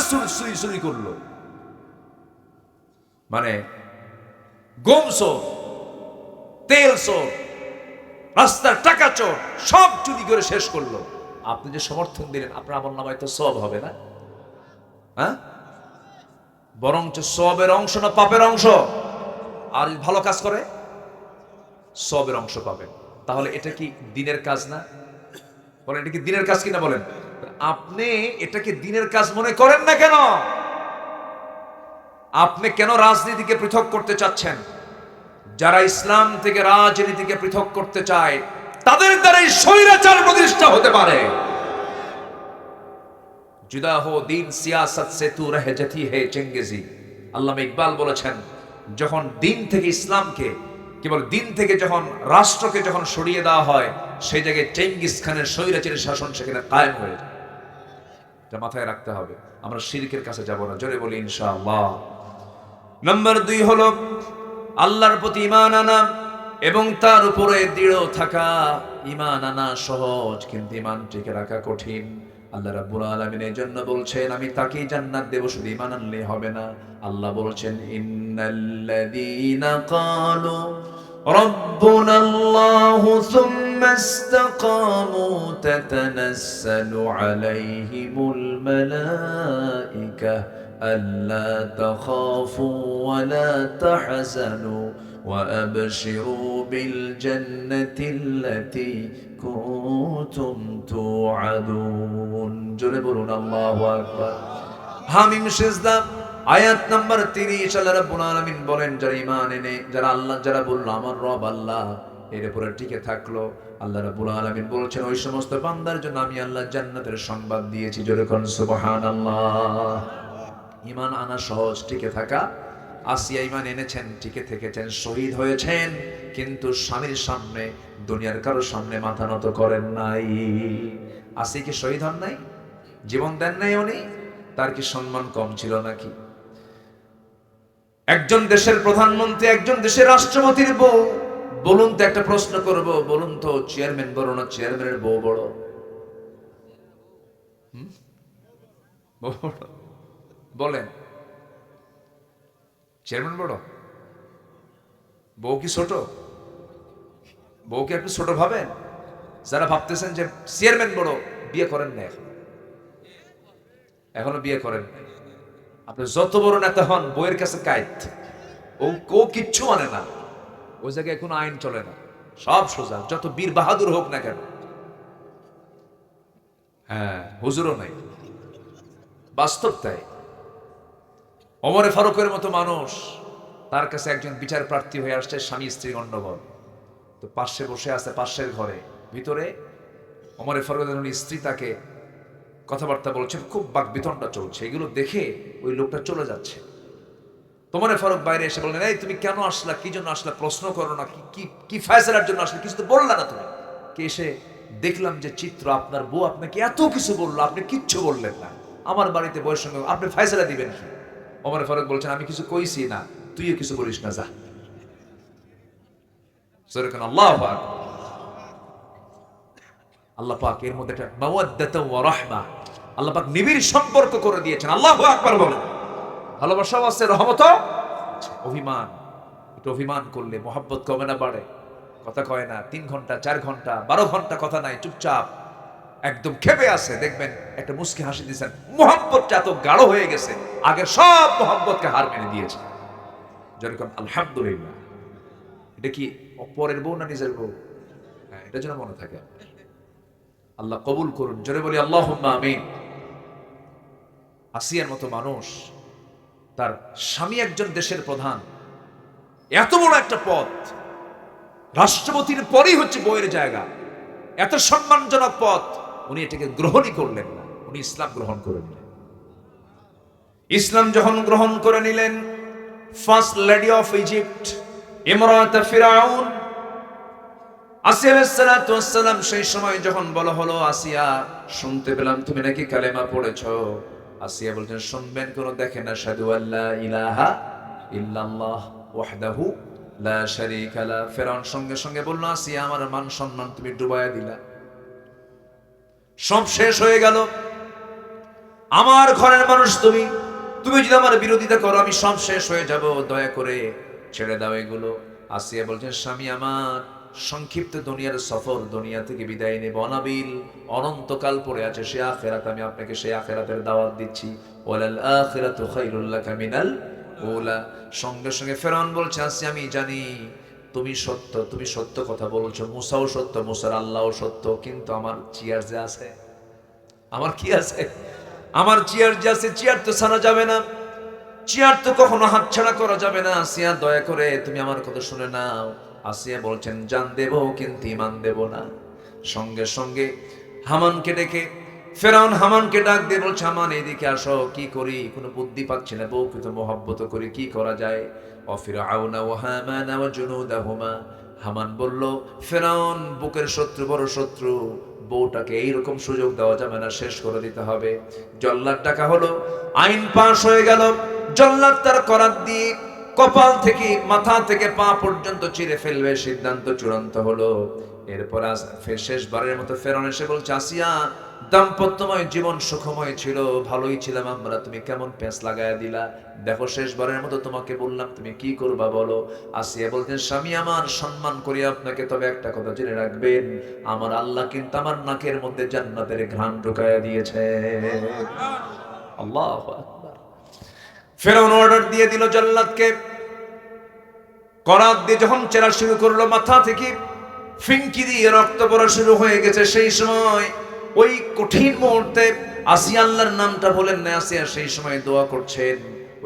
Speaker 1: চুরি করলো, মানে গম চোর, তেল চোর, রাস্তার টাকা চোর, সব চুরি করে শেষ করলো। আপনি যে সমর্থন দিলেন, আপনার আমলনামায় তো সওয়াব হবে না? হ্যাঁ, বরঞ্চ সওয়াবের অংশ না পাপের অংশ? আর ভালো কাজ করে সওয়াবের অংশ পাবেন। তাহলে এটা কি দিনের কাজ না? বলেন, এটা কি দিনের কাজ কিনা বলেন? আপনি এটাকে দিনের কাজ মনে করেন না কেন? আপনি কেন রাজনীতিকে পৃথক করতে চাচ্ছেন? যারা ইসলাম থেকে রাজনীতিকে পৃথক করতে চায় তাদের দ্বারাই স্বৈরাচার প্রতিষ্ঠা হতে পারে। জুদা হো দিন সিয়াসত সে তু রহ জাতি হে চেঙ্গেজি। আল্লামা ইকবাল বলেছেন, যখন দিন থেকে ইসলামকে, কেবল দিন থেকে যখন রাষ্ট্রকে যখন সরিয়ে দেওয়া হয়, সেই জায়গায় চেঙ্গিস খানের স্বৈরাচারী শাসন সেখানে কায়েম হয়ে যায়। এটা মাথায় রাখতে হবে। আমরা শিরকের কাছে যাব না, জোরে বলি ইনশাআল্লাহ। নাম্বার 2 হলো আল্লাহর প্রতি ঈমান আনা এবং তার উপরে দৃঢ় থাকা। ঈমান আনা সহজ, কিন্তু ঈমান টিকে রাখা কঠিন। আল্লাহ রাব্বুল আলামিন এর জন্য বলছেন, আমি তাকেই জান্নাত দেব, শুধু ঈমান আনলে হবে না। আল্লাহ বলছেন, ইন্নাল্লাযীনা ক্বালু রাব্বুনাল্লাহু সুম্মা ইসতাকামু তাতানাসসালু আলাইহিমুল মালায়েকা ألا تخافوا ولا تحزنوا وأبشروا بالجنة التي كنتم توعدون জোরে বলুন আল্লাহু আকবার। হামিম সিজদা আয়াত নাম্বার 30। আল্লাহ রাব্বুল আলামিন বলেন, যারা ঈমান এনে, যারা বলল আমার রব আল্লাহ, এর উপরে টিকে থাকলো, আল্লাহ রাব্বুল আলামিন বলছেন ওই সমস্ত বান্দার জন্য আমি আল্লাহ জান্নাতের সংবাদ দিয়েছি। জোরে কোন সুবহানাল্লাহ। ঈমান আনা সহজ, টিকে থাকা। আসিয়া ঈমান এনেছেন, টিকে থেকেছেন, শহীদ হয়েছেন, কিন্তু স্বামীর সামনে, দুনিয়ার কারোর সামনে মাথা নত করেন নাই। আসিয়া কি শহীদ হন নাই? জীবন দেন নাই উনি? তার কি সম্মান কম ছিল নাকি? একজন দেশের প্রধানমন্ত্রী, একজন দেশের রাষ্ট্রপতির বউ, বলুন তো, একটা প্রশ্ন করব, বলুন তো, চেয়ারম্যান বড় না চেয়ারম্যানের বউ বড়? বলেন, চেয়ারম্যান বড়, বউ কি ছোট? বউকে আপনি ছোট ভাবেন? যারা ভাবতেছেন যে চেয়ারম্যান বড়, বিয়ে করেন না, এখনো বিয়ে করেন না। আপনি যত বড় নেতা হন, বউয়ের কাছে কায়েত, ও কিচ্ছু মানে না। ওই জায়গায় কোনো আইন চলে না, সব সোজা, যত বীর বাহাদুর হোক না কেন। হ্যাঁ, হুজুরও নাই, বাস্তব তাই। ওমরে ফারুকের মতো মানুষ, তার কাছে একজন বিচার প্রার্থী হয়ে আসছে, স্বামী স্ত্রী গণ্ডগোল, তো পাশে বসে আছে, পাশের ঘরে ভিতরে ওমরে ফারুকের স্ত্রী তাকে কথাবার্তা বলছেন, খুব বাকবিতণ্ডা চলছে। এগুলো দেখে ওই লোকটা চলে যাচ্ছে। ওমরে ফারুক বাইরে এসে বললেন, এই তুমি কেন আসলা, কি জন্য আসলা, প্রশ্ন করো না, কি ফয়সালার জন্য আসলে, কিছু তো বললা না তুমি। কে এসে দেখলাম যে চিত্র, আপনার বউ আপনাকে এত কিছু বললো, আপনি কিচ্ছু বললেন না। আমার বাড়িতে বউয়ের সঙ্গে আপনি ফয়সালা দিবেন কি? ওমর ফারুক বলছেন, আমি কিছু কইছি না, তুইও কিছু বলিস না, যা। আল্লাহু আকবার। আল্লাহ পাক এর মধ্যে একটা মাওয়াদ্দাতু ওয়া রাহমা, আল্লাহ পাক নিবিড় সম্পর্ক করে দিয়েছেন। আল্লাহু আকবার বলেন। ভালোবাসাও আছে, রহমতও। অভিমান, একটু অভিমান করলে মহব্বত কমে না বাড়ে? কথা কয় না, 3 ঘন্টা 4 ঘন্টা 12 ঘন্টা কথা নাই, চুপচাপ একদম খেপে আছে, দেখবেন একটা মুস্কি হাসি দিয়েছেন, মহব্বতটা এত গাঢ় হয়ে গেছে, আগের সব মহব্বতকে হার মেনে দিয়েছে। যেরকম আলহামদুলিল্লাহ। এটা কি পরের বউ না নিজের বউ? হ্যাঁ, এটা যেন মনে থাকে। আল্লাহ কবুল করুন, জোরে বলি আল্লাহুম্মা আমিন। আসিয়ার মতো মানুষ, তার স্বামী একজন দেশের প্রধান, এত বড় একটা পদ, রাষ্ট্রপতির পরেই হচ্ছে বউয়ের জায়গা, এত সম্মানজনক পদ, উনি এটাকে গ্রহণই করলেন না, উনি ইসলাম গ্রহণ করে নিলেন। ইসলাম যখন গ্রহণ করে নিলেন, ফার্স্ট লেডি অফ ইজিপ্ট ইমরাত ফিরাউন আসিয়া আলাইহিস সালাতু ওয়াস সালাম, সেই সময় যখন বলা হলো, আসিয়া শুনতে পেলাম তুমি নাকি কালেমা পড়েছো। আসিয়া বলছেন, শুনবেন কোন, দেখেন আশহাদু আল্লা ইলাহা ইল্লাল্লাহ ওয়াহদাহু লা শারীকা লা। ফিরাউন সঙ্গে সঙ্গে বলল, আসিয়া আমার মান সম্মান তুমি ডুবাইয়া দিলা, সব শেষ হয়ে গেল। আমার ঘরের মানুষ তুমি, তুমি যদি আমার বিরোধিতা করো আমি সব শেষ হয়ে যাব, দয়া করে ছেড়ে দাও এগুলো। আসিয়া বলছেন, স্বামী আমার সংক্ষিপ্ত দুনিয়ার সফর, দুনিয়া থেকে বিদায় নেব, অনাবিল অনন্তকাল পড়ে আছে সে আখিরাত, আমি আপনাকে সেই আখিরাতের দাওয়াত দিচ্ছি। ওয়ালাল আখিরাতু খায়রুল লাকা মিনাল উলা। সঙ্গে সঙ্গে ফেরাউন বলছে, আসিয়া আমি জানি তুমি সত্য, তুমি সত্য কথা বলছো, মুসাও সত্য, মুসার আল্লাহও সত্য, কিন্তু আমার চেয়ার যে আছে, আমার কি আছে, আমার চেয়ার যে আছে, চেয়ার তো ছাড়া যাবে না, চেয়ার তো কখনো হাতছাড়া করা যাবে না। আসিয়া দয়া করে তুমি আমার কথা শুনে নাও। আসিয়া বলছেন, জান দেব কিন্তু ইমান দেব না। সঙ্গে সঙ্গে হামানকে ডেকে, ফেরাউন হামানকে ডাক দিয়ে বলছে, হামান এদিকে আসো, কি করি কোনো বুদ্ধি পাচ্ছি না, বউকে তো মহব্বত করি, কি করা যায়। অফিরাউনা ওয়া হামানা ওয়া জুনুদাহুমা। হামান বলল, ফেরাউন বুকের শত্রু, বড় শত্রু, বউটাকে এইরকম সুযোগ দেওয়া যাবে না, শেষ করে দিতে হবে। জল্লাদ ডাকা হলো, আইন পাশ হয়ে গেল। জল্লাদ তার করাত দিয়ে কপাল থেকে মাথা থেকে পা পর্যন্ত চিরে ফেলবে, সিদ্ধান্ত চূড়ান্ত হলো। এরপর শেষবারের মতো ফেরাউন এসে বলছে, আসিয়া দাম্পত্যময় জীবন সুখময় ছিল, ভালোই ছিলাম আমরা, তুমি কেমন পেঁচ লাগায়া দিলা, দেখো শেষবারের মতো তোমাকে বললাম, তুমি কি করবা বলো। আসিয়া বলতেন, স্বামী আমার সম্মান করি আপনাকে, তবে একটা কথা জেনে রাখবেন, আমার আল্লাহ কিন্তু আমার নাকের মধ্যে জান্নাতের ঘ্রাণ ঢুকায়া দিয়েছে। আল্লাহু আকবার। ফেরাউন অর্ডার দিয়ে দিল জল্লাদকে, করাত দিয়ে যখন চেরা শুরু করলো, মাথা থেকে ফিঙ্কি দিয়ে রক্ত পড়া শুরু হয়ে গেছে। সেই সময় ওই কঠিন মুহূর্তে আসিয়া আল্লাহর নামটা বলেন না, আসিয়া সেই সময় দোয়া করছেন,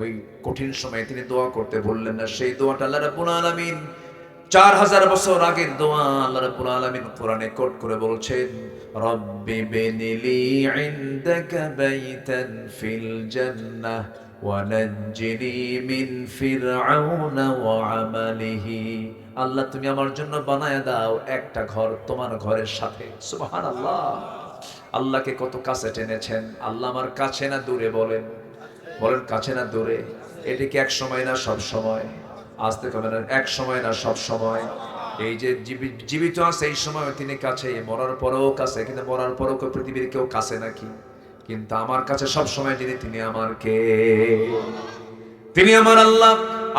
Speaker 1: ওই কঠিন সময়ে তিনি দোয়া করতে বললেন না। সেই দোয়াটা আল্লাহ রাব্বুল আলামিন 4000 বছর আগের দোয়া আল্লাহ রাব্বুল আলামিন কোরআনে কোট করে বলছেন, রব্বি বিনিলি ইনদাকা বাইতান ফিল জান্নাহ ওয়া নাজ্জিনি মিন ফিরআউনা ওয়া আমালিহি। আল্লাহ তুমি আমার জন্য বানায় দাও একটা ঘর তোমার ঘরের সাথে। সুবহানাল্লাহ। আল্লাহকে কত কাছে টেনেছেন। আল্লাহ আমার কাছে না দূরে, বলেন বলেন, কাছে না দূরে। এটা কি এক সময় না সব সময়? আসতে কবে না, এক সময় না সব সময়। এই যে জীবিত আছে এই সময় তিনি কাছে, মরার পরেও কাছে, কিন্তু মরার পরেও পৃথিবীর কেউ কাছে নাকি? কিন্তু আমার কাছে সব সময় যিনি, তিনি আমার কে? তিনি আমার আল্লাহ।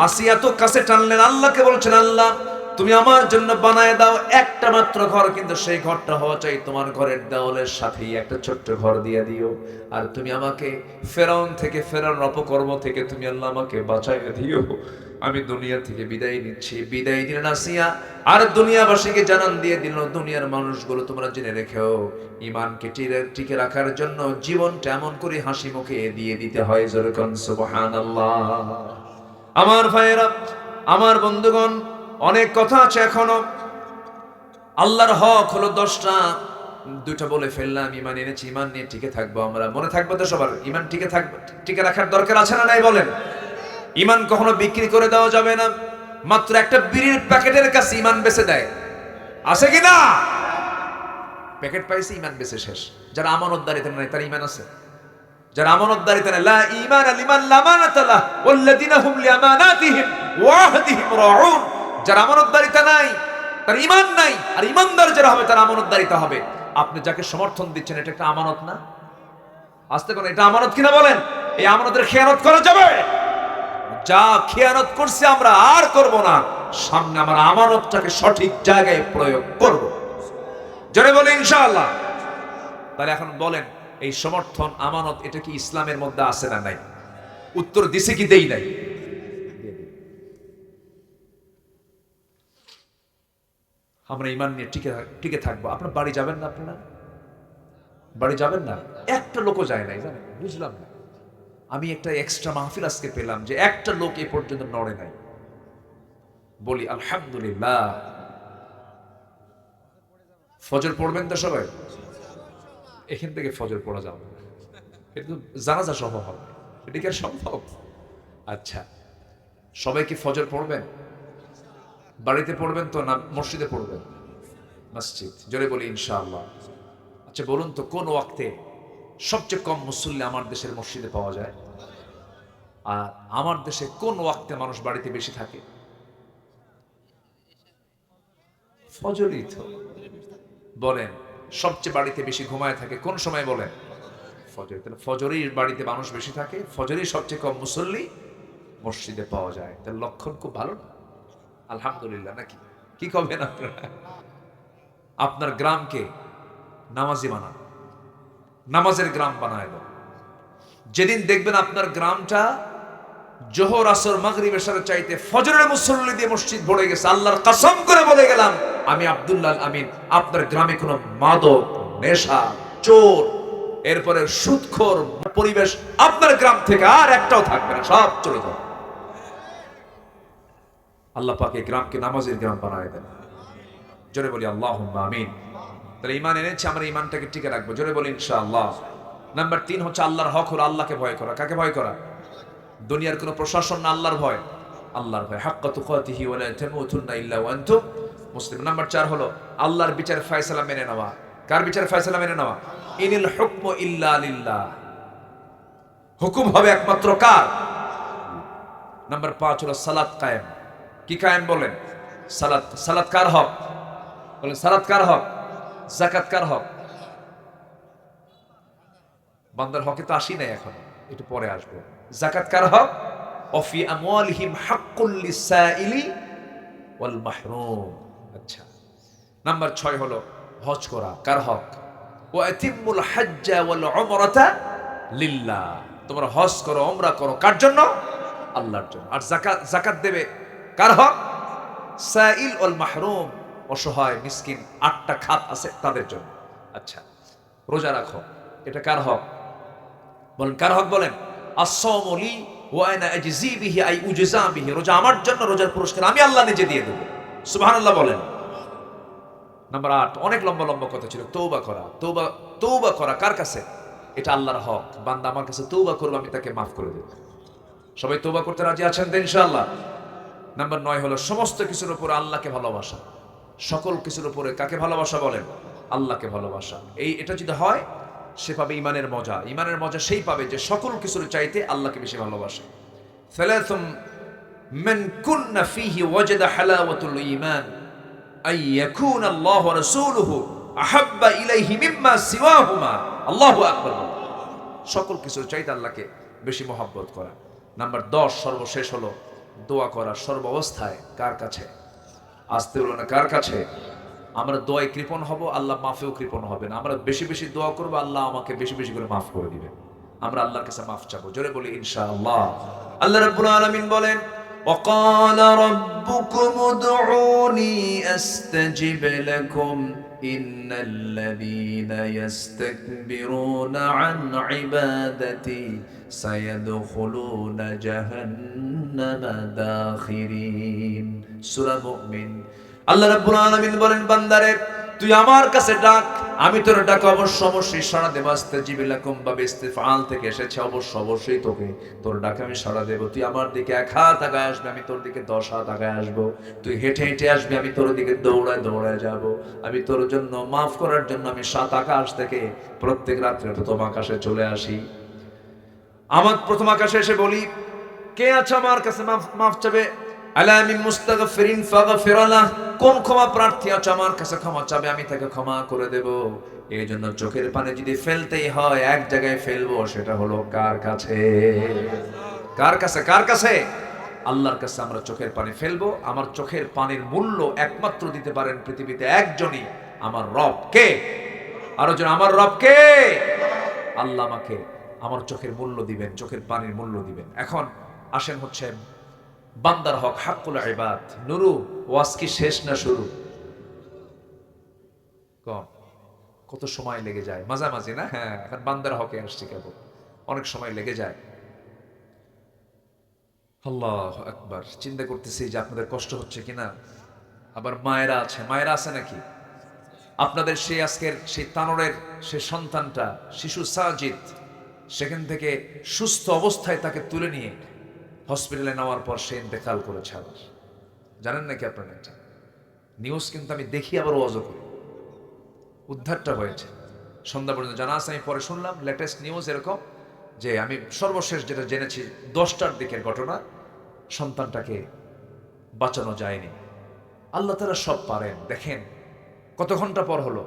Speaker 1: আসিয়া তো কাছে টানলেন, আল্লাহকে বলছেন, আল্লাহ তুমি আমার জন্য বানায় দাও একটা মাত্র ঘর, কিন্তু সেই ঘরটা হওয়া চাই তোমার ঘরের দেওয়ালের সাথেই একটা ছোট্ট ঘর দিয়ে দিও। আর তুমি আমাকে ফেরাউন থেকে, ফেরাউন অপকর্ম থেকে তুমি আল্লাহ আমাকে বাঁচাইয়া দিও। আমি দুনিয়া থেকে বিদায় নিচ্ছি। বিদায় দিলেন আসিয়া, আর দুনিয়াবাসীকে জানান দিয়ে দিল, দুনিয়ার মানুষগুলো তোমরা জেনে রেখেও, ইমানকে টিকে রাখার জন্য জীবনটা এমন করে হাসি মুখে দিয়ে দিতে হয়। যেরকম সুবহানাল্লাহ। আমার ভাইয়েরা, আমার বন্ধুগণ, অনেক কথা আছে এখনো। আল্লাহর হক হলো 10টা, 2টা বলে ফেললাম। ইমান এনেছি, ইমান নিয়ে টিকে থাকবো আমরা। মনে থাকবে তো সবার? ইমান টিকে থাকবে, টিকে রাখার দরকার আছে না নাই বলেন? ইমান কখনো বিক্রি করে দেওয়া যাবে না। মাত্র একটা বিড়ির প্যাকেটের কাছে ইমান বেচে দেয়, আছে কি না? প্যাকেট পাইছে, ইমান বেচে শেষ। যারা আমানতদারিতে নাই তার ইমান আছে? যারা আমানতদারিতে নাই, লা ঈমান লিমান লা আমানাতা লাহ ওয়াল্লাযিনা হুম লিআমানাতিহিম ওয়া আহদিহিম রাউন। যারা আমানতদারিতে নাই তার ঈমান নাই, আর ঈমানদার যারা হবে তার আমানতদারিতে হবে। আপনি যাকে সমর্থন দিচ্ছেন এটা একটা আমানত না? আস্তে করে, এটা আমানত কিনা বলেন? এই আমানতের খেয়ানত করা যাবে? যা খেয়ানত করছি আমরা আর করব না। সামনে আমার আমানতটাকে সঠিক জায়গায় প্রয়োগ করব। জোরে বলে ইনশাআল্লাহ। তাহলে এখন বলেন, এই সমর্থন আমানত এটা কি ইসলামের মধ্যে আছে না নাই? উত্তর দিছে কি দেই নাই? আমরা ইমান নিয়ে টিকে থাকবো। আপনার বাড়ি যাবেন না? আপনারা বাড়ি যাবেন না? একটা লোকও যায় নাই, জানেন? বুঝলাম না। আমি একটা এক্সট্রা মাহফিল আজকে পেলাম যে একটা লোক এ পর্যন্ত নড়ে নাই। বলি আলহামদুলিল্লাহ। ফজর পড়বেন তো সবাই? এখান থেকে ফজর পড়া যাবে, এটা তো জানাজা সহ হবে, এটা কি আর সম্ভব? আচ্ছা, সবাই কি ফজর পড়বেন? বাড়িতে পড়বেন তো না মসজিদে পড়বেন? মসজিদ। জোরে বলি ইনশাআল্লাহ। আচ্ছা বলুন তো, কোন ওয়াক্তে সবচেয়ে কম মুসল্লি আমার দেশের মসজিদে পাওয়া যায়? আর আমার দেশে কোন ওয়াক্তে মানুষ বাড়িতে বেশি থাকে? ফজরই তো। বলেন, সবচেয়ে বাড়িতে বেশি ঘুমায় থাকে কোন সময় বলেন? ফজরে। তাহলে ফজরেই বাড়িতে মানুষ বেশি থাকে, ফজরেই সবচেয়ে কম মুসল্লি মসজিদে পাওয়া যায়। তার লক্ষণ খুব ভালো না? আলহামদুলিল্লাহ নাকি? কি করবেন আপনারা? আপনার গ্রামকে নামাজি বানান, নামাজের গ্রাম বানায় দাও। যেদিন দেখবেন আপনার গ্রামটা জোহর আসর মাগরিব এশার চাইতে ফজরের মুসল্লি দিয়ে মসজিদ ভরে গেছে, আল্লাহর কসম করে বলে গেলাম আমি আব্দুল্লাহ আমিন, আপনার গ্রামে কোনো মাদক, নেশা, চোর, এরপরে সুদখোর পরিবেশ আপনার গ্রাম থেকে আর একটাও থাকবে না, সব চলে যাবে। আল্লাহ পাক এই গ্রামকে নামাজের গ্রাম বানায় দেন। জোরে বলি আল্লাহুম্মা আমিন। তাহলে ঈমান এনেছি, আমরা ঈমানটাকে টিকে রাখবো। জোরে বলি ইনশাআল্লাহ। নাম্বার 3 হচ্ছে আল্লাহর হক হলো আল্লাহকে ভয় করা। কাকে ভয় করা? দুনিয়ার কোনো প্রশাসন না, আল্লাহর ভয়। আল্লাহর ভয়, হাক্কা তুকাতিহি ওয়া লা তামুতুন্না ইল্লা ওয়া আনতুম মুসলিম। নাম্বার 4 হলো আল্লাহর বিচার ফয়সালা মেনে নেওয়া। কার বিচার ফয়সালা মেনে নেওয়া? ইনিল হুকমু ইল্লা লিল্লাহ, হুকুম হবে একমাত্র কার? নাম্বার 5 হলো সালাত কায়েম। কি কায়েম বলেন? সালাত। সালাত কার হক বলেন? সালাত কার হক? যাকাত কার হক? বান্দার হকে তো আসি নাই এখন, একটু পরে আসবো। যাকাত কার হক? ওয়াফি আমওয়ালিহিম হাক্কুল লিসাইলি ওয়াল মাহরুম। আচ্ছা, নাম্বার 6 হলো হজ করা। কার হক? ওয়া আতিমুল হাজ্জা ওয়াল উমরাতা লিল্লাহ। তোমরা হজ করো, উমরা করো, কার জন্য? আল্লাহর জন্য। আর যাকাত, যাকাত দেবে কার হক? সাইল ওয়াল মাহরুম, অসহায় মিসকিন 8টা খাত আছে তাদের জন্য। আচ্ছা, রোজা রাখো, এটা কার হক বলেন? কার হক বলেন? আস-সাওমু লি ওয়া আনা আজজি বিহি আই উজজা বিহি। রোজা আমার জন্য, রোজার পুরস্কার আমি আল্লাহ নিজে দিয়ে দেব। সুবহানাল্লাহ বলেন। নাম্বার 8, অনেক লম্বা লম্বা কথা ছিল, তওবা করা। তওবা, তওবা করা কার কাছে? এটা আল্লাহর হক। বান্দা আমার কাছে তওবা করবে, আমি তাকে মাফ করে দেব। সবাই তওবা করতে রাজি আছেন তো ইনশাআল্লাহ? নাম্বার 9 হলো সমস্ত কিছুর উপরে আল্লাহকে ভালোবাসা। সকল কিছুর উপরে কাকে ভালোবাসা বলেন? আল্লাহকে ভালোবাসা। এটা যদি হয়, সে পাবে ঈমানের মজা। ঈমানের মজা সেই পাবে যে সকল কিছুর চাইতে আল্লাহকে বেশি ভালোবাসে। সালাতুম মান কুন্না ফীহি ওয়াজাদা হালাওয়াতুল ঈমান আই ইয়াকুনা আল্লাহু ওয়া রাসূলুহু আহাব্বা ইলাইহি মিম্মা সিওয়াহুমা। আল্লাহু আকবার। সকল কিছুর চাইতে আল্লাহকে বেশি মহব্বত করা। নাম্বার 10 সর্বশেষ হলো দোয়া করা সর্ব অবস্থায়। কার কাছে? আসতে হলো না, কার কাছে? আমরা দোয়ায় কৃপণ হব, আল্লাহ মাফেও কৃপণ হবেন। আমরা বেশি বেশি দোয়া করবো, আল্লাহ আমাকে বেশি বেশি করে মাফ করে দিবেন। আমরা আল্লাহর কাছে মাফ চাবো। জোরে বলি ইনশাআল্লাহ। আল্লাহ রাব্বুল আলামিন বলেন, وقال ربكم ادعوني استجب لكم ان الذين يستكبرون عن عبادتي سيدخلون جهنم داخرين। সূরা মুমিন। আল্লাহ রাব্বুল আলামিন বলেন, বান্দারে তুই আমার কাছে ডাক, আমি তোর ডাক অবশ্যই সাড়া দেব। আস্তাজিব লাকুম বা ইস্তিফআল থেকে এসেছে, অবশ্যই তোকে তোর ডাকে আমি সাড়া দেব। তুই আমার দিকে 1 হাত আগায় আসবে, আমি তোর দিকে 10 হাত আগায় আসবো। তুই হেঁটে হেঁটে আসবি, আমি তোর দিকে দৌড়ায় দৌড়ায় যাব। আমি তোর জন্য মাফ করার জন্য আমি 7 আকাশ থেকে প্রত্যেক রাত্রে প্রথম আকাশে চলে আসি। আমার প্রথম আকাশে এসে বলি, কে আছে আমার কাছে মাফ চাবে? আলা মিন মুস্তাগফিরিন ফাগফির লাহ। কোন ক্ষমা প্রার্থী আছে আমার কাছে ক্ষমা চাবে, আমি তাকে ক্ষমা করে দেব। এই জন্য চোখের পানি যদি ফেলতেই হয়, এক জায়গায় ফেলবো, সেটা হলো কার কাছে? কার কাছে? কার কাছে? আল্লাহর কাছে আমরা চোখের পানি ফেলবো। আমার চোখের পানির মূল্য একমাত্র দিতে পারেন পৃথিবীতে একজনই, আমার রব। কে? আরো জন, আমার রব কে? আল্লাহ আমাকে আমার চোখের মূল্য দিবেন, চোখের পানির মূল্য দিবেন। এখন আসেন হচ্ছে বান্দার হক, হাক্কুল ইবাদ। নুরু, ওয়াজ কি শেষ না শুরু? কত সময় লেগে যায় মাঝামাঝি না? হ্যাঁ, এখন বান্দার হকে আসছি, কেবল অনেক সময় লেগে যায়। আল্লাহু আকবার। চিন্তা করতেছি যে আপনাদের কষ্ট হচ্ছে কিনা। আবার মায়েরা আছে, মায়েরা আছে নাকি আপনাদের? সেই আজকের সেই তানোরের সেই সন্তানটা, শিশু সাজিদ, সেখান থেকে সুস্থ অবস্থায় তাকে তুলে নিয়ে হসপিটালে নেওয়ার পর সে ইন্তেকাল করেছে। আবার জানেন নাকি আপনারা? এটা নিউজ কিন্তু আমি দেখি, আবার ওয়াজও করি। উদ্ধারটা হয়েছে সন্ধ্যা পর্যন্ত জানা আছে। আমি পরে শুনলাম লেটেস্ট নিউজ এরকম যে, আমি সর্বশেষ যেটা জেনেছি 10টার দিকের ঘটনা, সন্তানটাকে বাঁচানো যায়নি। আল্লাহ তাআলা সব পারেন। দেখেন কত ঘন্টা পর হলো,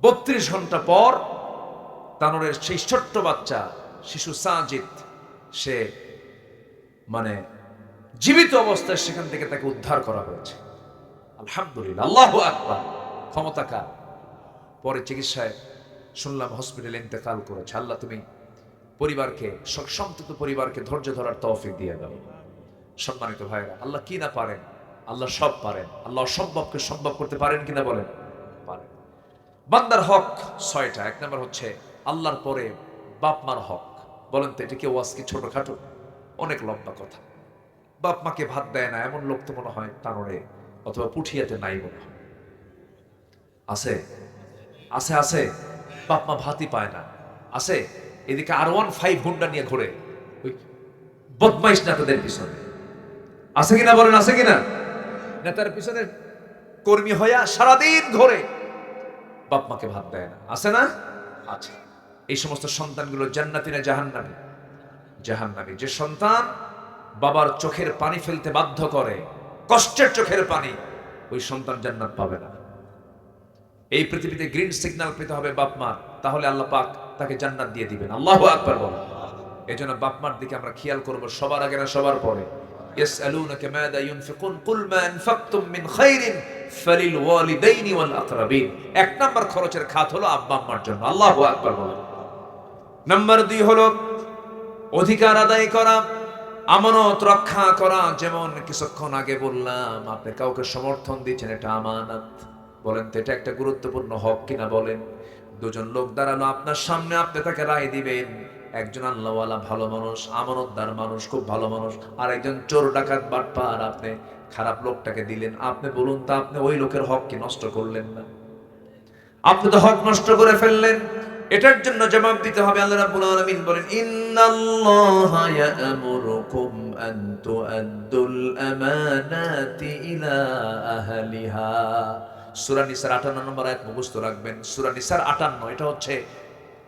Speaker 1: 32 ঘন্টা পর তানোরের সেই ছোট্ট বাচ্চা শিশু সাজিদ, সে মানে জীবিত অবস্থায় সেখান থেকে তাকে উদ্ধার করা হয়েছে। আলহামদুলিল্লাহ, আল্লাহু আকবার। ক্ষমতা কার? পরে চিকিৎসায় শুনলাম হসপিটালে ইন্তেকাল করেছে। আল্লাহ তুমি পরিবারকে, সন্তত পরিবারকে ধৈর্য ধরার তৌফিক দিয়ে দাও। সম্মানিত ভাইরা, আল্লাহ কি না পারেন? আল্লাহ সব পারেন। আল্লাহ অসম্ভবকে সম্ভব করতে পারেন কিনা বলেন? পারেন। বান্দার হক 6টা। 1 নম্বর হচ্ছে আল্লাহর পরে বাপ মার হক। বলেন তো এটা কি ওয়াজ কি ছোটখাটো? অনেক লম্বা কথা। বাপ মাকে ভাত দেয় না এমন লোক তো মনে হয় তানোরে অথবা পুঠিয়াতে নাই মনে হয়। আছে আছে আছে, বাপ মা ভাতই পায় না। আছে এদিকে R15 হুন্ডা নিয়ে ঘোরে ওই বদমাইশ নেতাদের পিছনে। আছে কিনা বলেন? আছে কিনা? নেতার পিছনে কর্মী হইয়া সারাদিন ঘোরে, বাপ মাকে ভাত দেয় না। আছে না? আছে। এই সমস্ত সন্তানগুলো জান্নাতি না জাহান্নামী? জাহান্নামী। যে সন্তান বাবার চোখের পানি ফেলতে বাধ্য করে, কষ্টের চোখের পানি, ওই সন্তান জান্নাত পাবে না। এই পৃথিবীতে গ্রিন সিগন্যাল পেতে হবে বাপ মা, তাহলে আল্লাহ পাক তাকে জান্নাত দিয়ে দিবেন। আল্লাহু আকবার বলেন। এজন্য বাপ মার দিকে আমরা খেয়াল করব, সবার আগে না সবার পরে। ইয়াসআলুনাকা মাযা ইউনফিকুন কুল মা আনফাকতুম মিন খাইরিন ফালিল ওয়ালিদাইনি ওয়াল আকরাবিন। 1 নাম্বার খরচের খাত হলো আব্বা আম্মার জন্য। আল্লাহু আকবার বলেন। নাম্বার 2 হলো অধিকার আদায় করা, আমানত রক্ষা করা। যেমন কিছুক্ষণ আগে বললাম, আপনি কাউকে সমর্থন দিচ্ছেন, এটা আমানত। বলেন তো এটা একটা গুরুত্বপূর্ণ হক কিনা বলেন? দুজন লোক দাঁড়ালো আপনার সামনে, আপনি তাকে রায় দিবেন। একজন আল্লাহওয়ালা ভালো মানুষ, আমানতদার মানুষ, খুব ভালো মানুষ, আর একজন চোর ডাকাত বাটপার, আপনি খারাপ লোকটাকে দিলেন। আপনি বলুন তো, আপনি ওই লোকের হক কি নষ্ট করলেন না? আপনি তো হক নষ্ট করে ফেললেন। এটার জন্য জবাব দিতে হবে। আল্লাহ রাব্বুল আলামিন বলেন, ইন্নাল্লাহা ইয়া'মুরুকুম আন তু'আদ্দুল আমানাতি ইলা আহলিহা। সূরা নিসার 58 নম্বর আয়াত মুখস্থ রাখবেন। সূরা নিসার 58, এটা হচ্ছে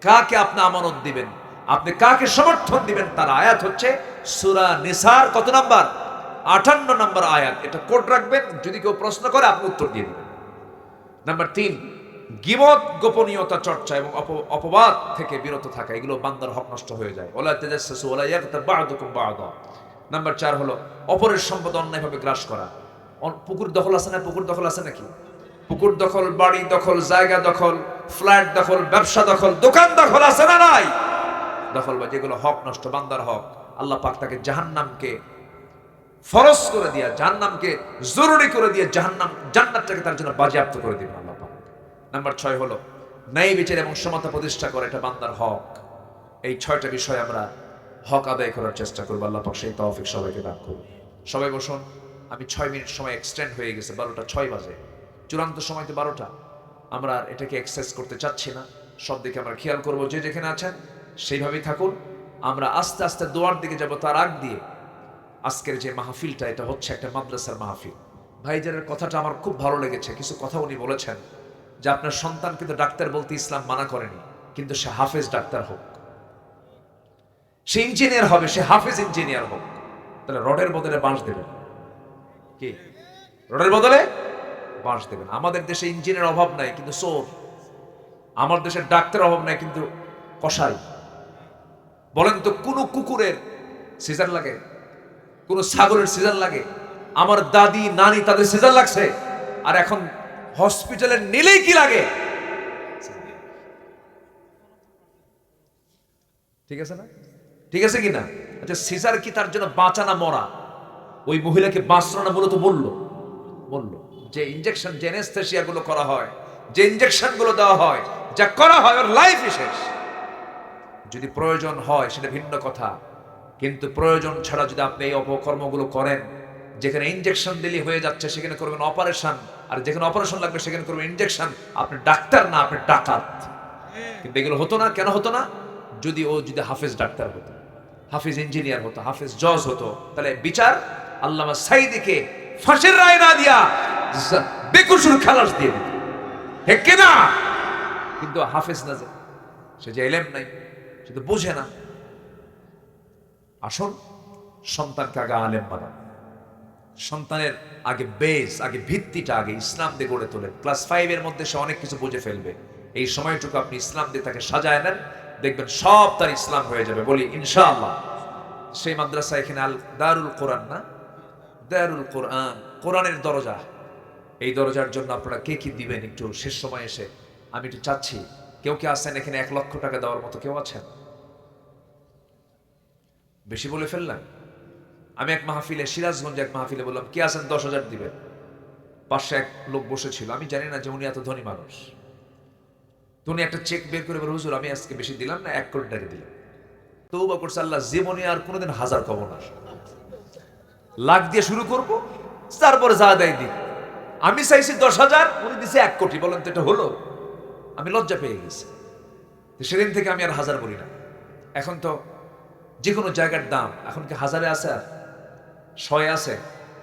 Speaker 1: কাকে আপনি আমানত দিবেন, আপনি কাকে সমর্থন দিবেন তার আয়াত হচ্ছে সূরা নিসার কত নাম্বার? 58 নম্বর আয়াত। এটা কোড রাখবেন, যদি কেউ প্রশ্ন করে আপনি উত্তর দিয়ে দিবেন। নাম্বার 3, গীবত, গোপনীয়তা চর্চা এবং অপবাদ থেকে বিরত থাকা। এগুলো বান্দার হক নষ্ট হয়ে যায়। ওয়ালা তাজাসসু ওয়ালা ইয়াগতাব বা'দুকুম বা'দা। নাম্বার 4 হলো অপরের সম্পদ অন্যায়ভাবে গ্রাস করা। পুকুর দখল আছে না? পুকুর দখল আছে নাকি? পুকুর দখল, বাড়ি দখল, জায়গা দখল, ফ্ল্যাট দখল, ব্যবসা দখল, দোকান দখল আছে না নাই? দখল বা যেগুলো হক নষ্ট, বান্দার হক, আল্লাহ পাক তাকে জাহান্নামকে ফরজ করে দিয়া, জাহান্নামকে জরুরি করে দিয়ে জান্নাতটাকে তার জন্য বাজেয়াপ্ত করে দিবেন আল্লাহ পাক। নাম্বার 6 হলো ন্যায় বিচার এবং সমতা প্রতিষ্ঠা করে, এটা বান্দার হক। এই 6টা বিষয় আমরা হক আদায় করার চেষ্টা করব। আল্লাহ পাক সেই তৌফিক সবাইকে দান করুন। সবাই বসুন। আমি 6 মিনিট সময় এক্সটেন্ড হয়ে গেছে, 12টা 6 বাজে। চূড়ান্ত সময় তো 12টা। আমরা এটাকে এক্সেস করতে চাচ্ছি না। সব দিকে আমরা খেয়াল করব। যে যেখানে আছেন সেইভাবেই থাকুন। আমরা আস্তে আস্তে দোয়ার দিকে যাব। তার আগ দিয়ে আজকের যে মাহফিলটা, এটা হচ্ছে একটা মাদ্রাসার মাহফিল। ভাইজানের কথাটা আমার খুব ভালো লেগেছে। কিছু কথা উনি বলেছেন যে আপনার সন্তান কিন্তু ডাক্তার বলতে ইসলাম মানা করেনি, কিন্তু সে হাফেজ ডাক্তার হোক, সে ইঞ্জিনিয়ার হবে, সে হাফেজ ইঞ্জিনিয়ার হোক। তাহলে রডের বদলে বাঁশ দেবেন কি? রডের বদলে বাঁশ দেবেন। আমাদের দেশে ইঞ্জিনিয়ার অভাব নাই, কিন্তু চোর। আমার দেশের ডাক্তার অভাব নাই, কিন্তু কসাই। বলেন তো, কোন কুকুরের সিজার লাগে? কোন ছাগলের সিজার লাগে? আমার দাদি নানি তাদের সিজার লাগছে, আর এখন হসপিটালে নিলেই কি লাগে? ঠিক আছে না? ঠিক আছে কিনা? আচ্ছা, সিজার কি তার জন্য বাঁচা না মরা? ওই মহিলাকে বাঁচলো না মূলত বললো যে ইনজেকশন, যে অ্যানেস্থেসিয়া গুলো করা হয়, যে ইনজেকশন গুলো দেওয়া হয়, যা করা হয়, ওর লাইফই শেষ। যদি প্রয়োজন হয় সেটা ভিন্ন কথা, কিন্তু প্রয়োজন ছাড়া যদি আপনি এই অপকর্মগুলো করেন, যেখানে ইনজেকশন দিলে হয়ে যাচ্ছে সেখানে করবেন অপারেশন, আর যেখানে অপারেশন লাগবে সেখানে করবেন ইনজেকশন। আপনি ডাক্তার না, আপনি ডাকাত। কিন্তু এগুলো হতো না। কেন হতো না? যদি হাফেজ ডাক্তার হতো, হাফেজ ইঞ্জিনিয়ার হতো, হাফেজ জজ হতো, তাহলে বিচার আল্লামা সাইদিকে ফাঁসির রায় না দিয়া বেকসুর খালাস দিয়ে দিত, ঠিক কিনা? কিন্তু হাফেজ না, সে যে এলেম নাই, সে তো বোঝে না। আসুন সন্তানকে আগে আলেম বানান। সন্তানের আগে বেস, আগে ভিত্তিটা আগে ইসলাম দিয়ে গড়ে তোলেন। ক্লাস 5 এর মধ্যে সে অনেক কিছু বুঝে ফেলবে। এই সময়টুকু আপনি ইসলাম দিয়ে তাকে সাজায় নেন, দেখবেন সব তার ইসলাম হয়ে যাবে, বলি ইনশাআল্লাহ। সেই মাদ্রাসা এখানে আল দারুল কোরআন, না দারুল কোরআন, কোরআনের দরজা। এই দরজার জন্য আপনারা কে কি দিবেন একটু শেষ সময় এসে আমি একটু চাচ্ছি। কেউ কি আছেন এখানে 1 লক্ষ টাকা দেওয়ার মতো? কেউ আছেন? বেশি বলে ফেললাম? আমি এক মাহফিলে, সিরাজগঞ্জে এক মাহফিলে বললাম কে আছেন 10,000 দিবেন? পাশে এক লোক বসেছিল, আমি জানি না যে উনি এত ধনী মানুষ। তো উনি একটা চেক বের করে বলে, হুজুর আমি আজকে বেশি দিলাম না, 1 কোটি টাকা দিলাম। তওবা করছে, আল্লাহ জীবনে আর কোনোদিন 1000 কব না, লাখ দিয়ে শুরু করবো, তারপরে যা দেয় দিই। আমি চাইছি 10,000, উনি দিছে 1 কোটি। বলেন তো এটা হলো? আমি লজ্জা পেয়ে গেছি। সেদিন থেকে আমি আর 1000 বলি না। এখন তো যে কোনো জায়গার দাম এখন কি 1000-এ আছে আর 100-এ আছে?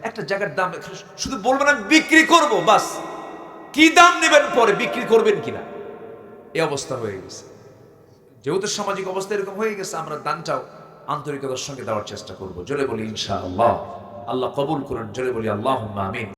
Speaker 1: একটা জায়গার দাম শুধু বলবেন আমি বিক্রি করব, বাস। কি দাম নেবেন পরে, বিক্রি করবেন কিনা, এই অবস্থা হয়ে গেছে। যেহেতু সামাজিক অবস্থা এরকম হয়ে গেছে, আমরা দানটাও আন্তরিকতার সঙ্গে দেওয়ার চেষ্টা করব। জোরে বলি ইনশাআল্লাহ। আল্লাহ কবুল করুন। জোরে বলি আল্লাহুম্মা আমিন।